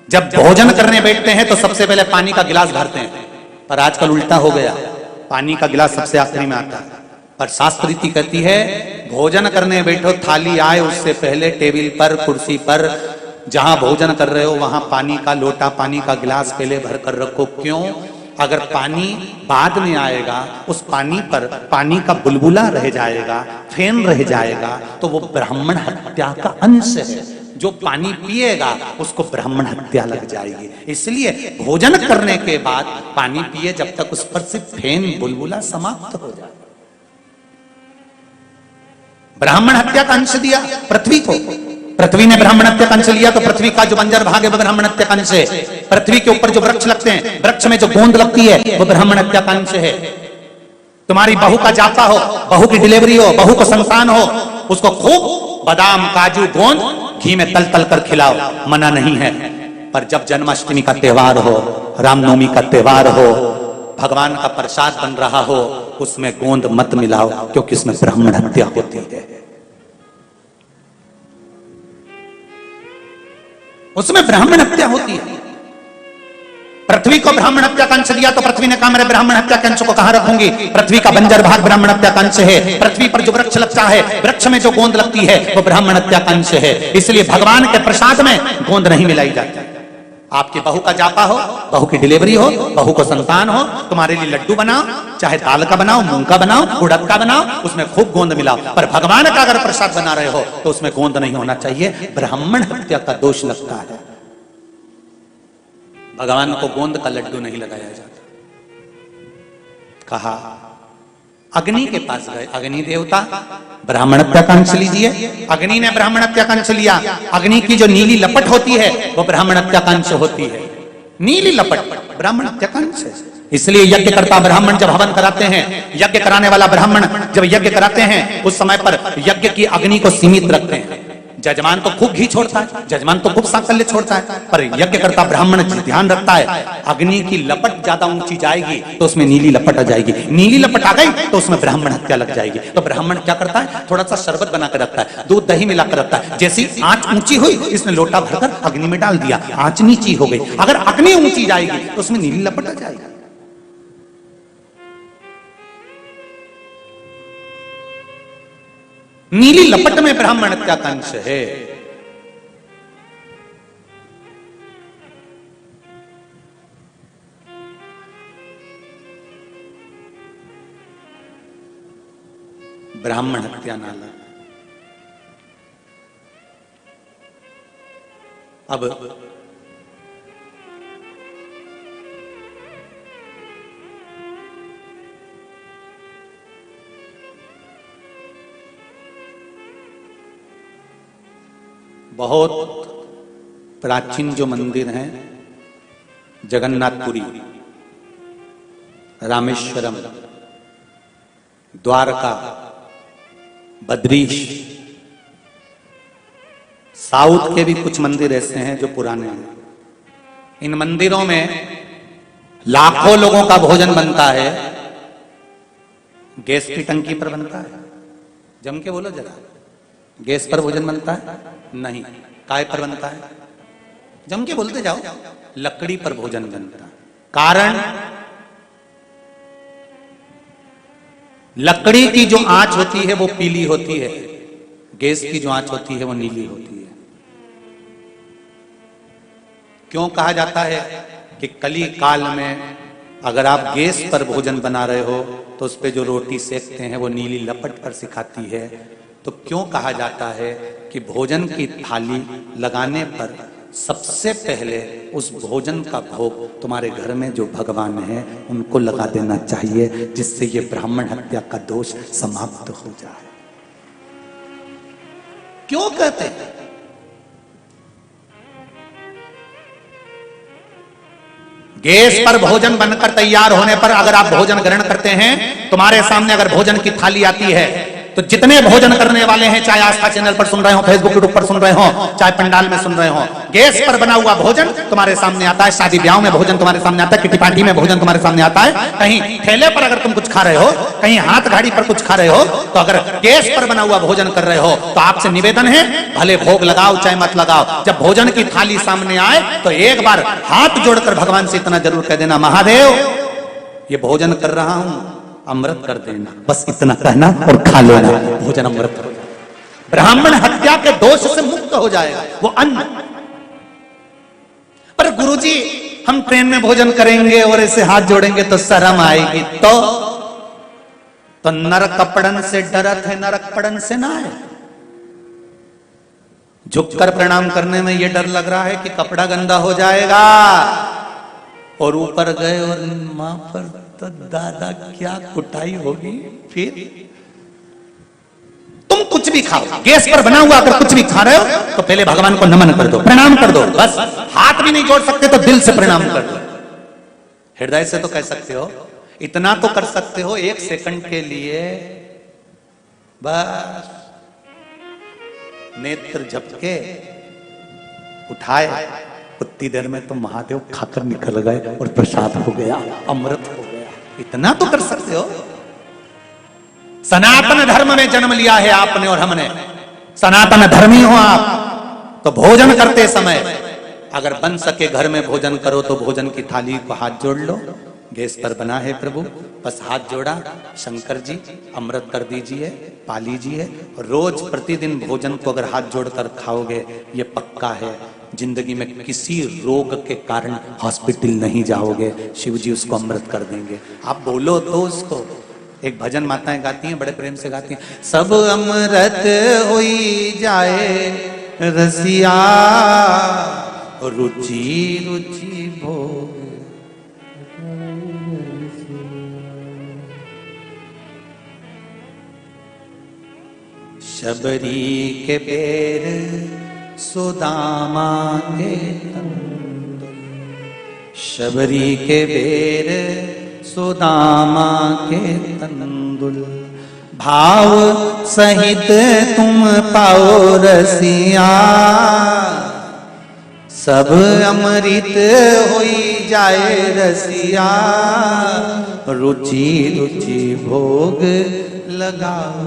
जब भोजन करने बैठते हैं तो सबसे पहले पानी का गिलास भरते हैं, पर आजकल उल्टा हो गया, पानी का गिलास सबसे आखिरी में आता है। पर शास्त्र रीति कहती है भोजन करने बैठो, थाली आए उससे पहले टेबल पर, कुर्सी पर, जहां भोजन कर रहे हो वहां पानी का लोटा, पानी का गिलास पहले भर कर रखो। क्यों? अगर पानी बाद में आएगा, उस पानी पर पानी का बुलबुला रह जाएगा, फेन रह जाएगा, तो वो ब्राह्मण हत्या का अंश है। जो पानी पिएगा उसको ब्राह्मण हत्या लग जाएगी। इसलिए भोजन करने के बाद पानी पिए जब तक उस पर से फेन बुलबुला समाप्त हो जाए। ब्राह्मण हत्या का अंश दिया पृथ्वी को, पृथ्वी ने ब्राह्मण हत्या का अंश लिया तो पृथ्वी का जो बंजर भाग है वो ब्राह्मण हत्या का अंश है। पृथ्वी के ऊपर जो वृक्ष लगते हैं, वृक्ष में जो गोंद लगती है वो ब्राह्मण हत्या का अंश है। तुम्हारी बहू का जाता हो, बहू की डिलीवरी हो, बहू को संतान हो, उसको खूब बादाम, काजू, गोंद घी में तल तल कर खिलाओ, मना नहीं है। पर जब जन्माष्टमी का त्योहार हो, रामनवमी का त्योहार हो, भगवान का प्रसाद बन रहा हो, उसमें गोंद मत मिलाओ, क्योंकि इसमें ब्राह्मण हत्या होती है। उसमें ब्राह्मण हत्या होती है। पृथ्वी को ब्राह्मण हत्या का अंश दिया तो पृथ्वी ने कहा मेरे ब्राह्मण हत्या के अंश को कहां रखूंगी? पृथ्वी का बंजर भाग ब्राह्मण हत्या का अंश है। पृथ्वी पर जो वृक्ष लगता है, वृक्ष में जो गोंद लगती है वो ब्राह्मण हत्या का अंश है। इसलिए भगवान के प्रसाद में गोंद नहीं मिलाई जाती। आपकी बहू का जापा हो, बहू की डिलीवरी हो, बहू को संतान हो, तुम्हारे लिए लड्डू बनाओ, चाहे दाल का बनाओ, मूंग का बनाओ, उड़द का बनाओ, उसमें खूब गोंद मिलाओ। पर भगवान का अगर प्रसाद बना रहे हो तो उसमें गोंद नहीं होना चाहिए। ब्राह्मण हत्या का दोष लगता है। भगवान को गोंद का लड्डू नहीं लगाया जाता। कहा अग्नि के पास गए, अग्नि देवता ब्राह्मण हत्या का अंश लीजिए। अग्नि ने ब्राह्मण हत्या का अंश लिया। अग्नि की जो नीली लपट होती है वो ब्राह्मण हत्या का अंश होती है। नीली लपट ब्राह्मण हत्या का अंश है। इसलिए यज्ञ करता ब्राह्मण जब हवन कराते हैं, यज्ञ कराने वाला ब्राह्मण जब यज्ञ कराते हैं, उस समय पर यज्ञ की अग्नि को सीमित रखते हैं। जजमान तो खूब घी छोड़ता है, जजमान तो खूब सांकल्य छोड़ता है, पर यज्ञ करता ब्राह्मण ध्यान रखता है अग्नि की लपट ज्यादा ऊंची जाएगी तो उसमें नीली लपट आ जाएगी, नीली लपट आ गई तो उसमें ब्राह्मण हत्या लग जाएगी। तो ब्राह्मण क्या करता है, थोड़ा सा शरबत बनाकर रखता है, दूध दही मिलाकर रखता है। जैसी आंच ऊंची हुई इसने लोटा भरकर अग्नि में डाल दिया, आंच नीची हो गई। अगर अग्नि ऊंची जाएगी तो उसमें नीली लपट आ जाएगी। नीली लपट में ब्राह्मण हत्या का अंश है। ब्राह्मण हत्या नाला। अब बहुत प्राचीन जो मंदिर हैं, जगन्नाथपुरी, रामेश्वरम, द्वारका, बद्रीश, साउथ के भी कुछ मंदिर ऐसे हैं जो पुराने हैं। इन मंदिरों में लाखों लोगों का भोजन बनता है, गैस की टंकी पर बनता है। जम के बोलो जरा, गैस पर भोजन बनता है? नहीं। काय पर बनता है? जम के बोलते जाओ। लकड़ी पर भोजन बनता है। कारण, लकड़ी की जो आंच होती है वो पीली होती है, गैस की जो आंच होती है वो नीली होती है। क्यों कहा जाता है कि कली काल में अगर आप गैस पर भोजन बना रहे हो तो उस पे जो रोटी सेकते हैं वो नीली लपट पर सिखाती है। तो क्यों कहा जाता है कि भोजन की थाली लगाने पर सबसे पहले उस भोजन का भोग तुम्हारे घर में जो भगवान है उनको लगा देना चाहिए, जिससे ये ब्राह्मण हत्या का दोष समाप्त हो जाए। क्यों कहते हैं? गैस पर भोजन बनकर तैयार होने पर अगर आप भोजन ग्रहण करते हैं, तुम्हारे सामने अगर भोजन की थाली आती है तो जितने भोजन करने वाले हैं, चाहे आस्था चैनल पर सुन रहे हो, फेसबुक यूट्यूब पर सुन रहे हो, चाहे पंडाल में सुन रहे हो, गैस पर बना हुआ भोजन तुम्हारे सामने आता है। शादी ब्याह में भोजन तुम्हारे सामने आता है, किटी पार्टी में भोजन तुम्हारे सामने आता है। कहीं ठेले पर अगर तुम कुछ खा रहे हो, कहीं हाथ गाड़ी पर कुछ खा रहे हो, तो अगर गैस पर बना हुआ भोजन कर रहे हो तो आपसे निवेदन है, भले भोग लगाओ चाहे मत लगाओ, जब भोजन की थाली सामने आए तो एक बार हाथ जोड़कर भगवान से इतना जरूर कह देना, महादेव ये भोजन कर रहा हूं, अमृत कर देना। बस इतना कहना और खा लेना, भोजन अमृत हो जाए। ब्राह्मण हत्या के दोष से मुक्त हो जाएगा वो अन्न। पर गुरुजी हम ट्रेन में भोजन करेंगे और ऐसे हाथ जोड़ेंगे तो शर्म आएगी। तो नरक कपड़न से डरत है, नरक पड़न से ना है। झुककर प्रणाम करने में ये डर लग रहा है कि कपड़ा गंदा हो जाएगा, और ऊपर गए और मां पर तो दादा क्या कुटाई होगी। फिर तुम कुछ भी खाओ, गैस पर बना हुआ अगर कुछ भी खा रहे हो तो पहले भगवान को नमन कर दो, प्रणाम कर दो। बस हाथ भी नहीं जोड़ सकते तो दिल से प्रणाम कर दो। हृदय से तो कह सकते हो, इतना तो कर सकते हो, 1 सेकंड के लिए बस नेत्र झपके उठाए, उतनी देर में तो महादेव खाकर निकल गए और प्रसाद हो गया, अमृत हो गया। इतना तो कर सकते हो। सनातन धर्म में जन्म लिया है आपने और हमने, सनातन धर्मी हो आप, तो भोजन करते समय अगर बन सके घर में भोजन करो तो भोजन की थाली को हाथ जोड़ लो। गैस पर बना है प्रभु, बस हाथ जोड़ा, शंकर जी अमृत कर दीजिए, पा लीजिए। रोज प्रतिदिन भोजन को अगर हाथ जोड़कर खाओगे, ये पक्का है जिंदगी में किसी रोग के कारण हॉस्पिटल नहीं जाओगे, शिव जी उसको अमृत कर देंगे। आप बोलो तो उसको। एक भजन माताएं गाती हैं, बड़े प्रेम से गाती हैं, सब अमृत होई जाए रसिया, रुचि रुचि भोग। शबरी के पैर सुदामा के तंदुल, शबरी के बेर सुदामा के तंदुल, भाव सहित तुम पाओ रसिया, सब अमृत होई जाए रसिया, रुचि रुचि भोग लगाओ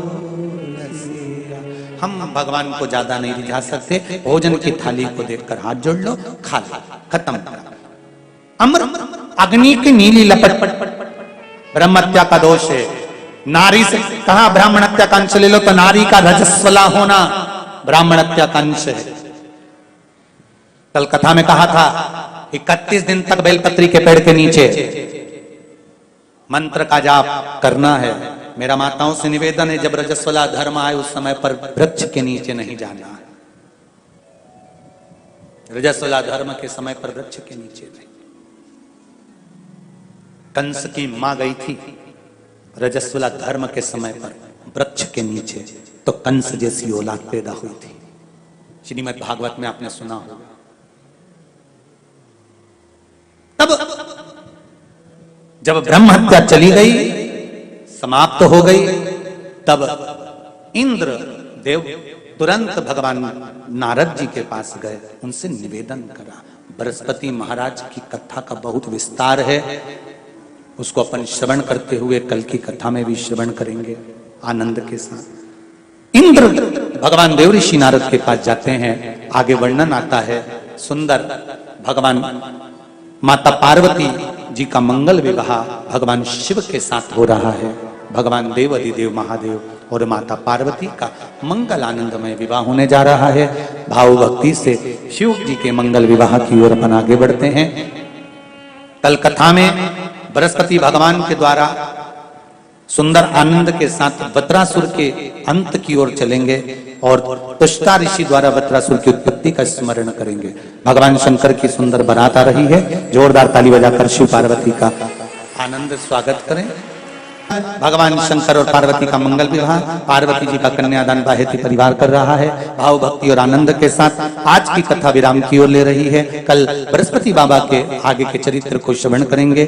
रसिया। हम भगवान को ज्यादा नहीं रिझा सकते, भोजन की थाली को देखकर हाथ जोड़ लो, खा लो, खत्म। अमृत अग्नि की नीली लपट, ब्रह्मत्या का दोष है। नारी से कहा ब्राह्मण हत्या का अंश ले लो, तो नारी का रजस्वला होना ब्राह्मण हत्या का अंश है। कल कथा में कहा था 31 दिन तक बेलपत्री के पेड़ के नीचे मंत्र का जाप करना है। मेरा माताओं से निवेदन है, जब रजस्वला धर्म आए उस समय पर वृक्ष के नीचे नहीं जाना है। रजस्वला धर्म के समय पर वृक्ष के नीचे नहीं। कंस की मां गई थी रजस्वला धर्म के समय पर वृक्ष के नीचे, तो कंस जैसी औलाद पैदा हुई थी। श्रीमद् भागवत में आपने सुना होगा। तब जब ब्रह्म हत्या चली गई, समाप्त हो गई, तब इंद्र देव तुरंत भगवान नारद जी के पास गए, उनसे निवेदन करा। बृहस्पति महाराज की कथा का बहुत विस्तार है, उसको अपन श्रवण करते हुए कल की कथा में भी श्रवण करेंगे आनंद के साथ। इंद्र भगवान देव ऋषि नारद के पास जाते हैं, आगे वर्णन आता है सुंदर। भगवान माता पार्वती जी का मंगल विवाह भगवान शिव के साथ हो रहा है। भगवान देव अधिदेव महादेव और माता पार्वती का मंगल आनंदमय विवाह होने जा रहा है। भाव भक्ति से शिव जी के मंगल विवाह की ओर अपन आगे बढ़ते हैं। कल कथा में बृहस्पति भगवान के द्वारा सुंदर आनंद के साथ वत्रासुर के अंत की ओर चलेंगे और तुष्टा ऋषि द्वारा वत्रासुर की उत्पत्ति का स्मरण करेंगे। भगवान शंकर की सुंदर बारात आ रही है, जोरदार ताली बजाकर शिव पार्वती का आनंद स्वागत करें। भगवान शंकर और पार्वती का मंगल विवाह, पार्वती जी का कन्यादान बाहेती परिवार कर रहा है। भाव भक्ति और आनंद के साथ आज की कथा विराम की ओर ले रही है। कल बृहस्पति बाबा के आगे के चरित्र को श्रवण करेंगे।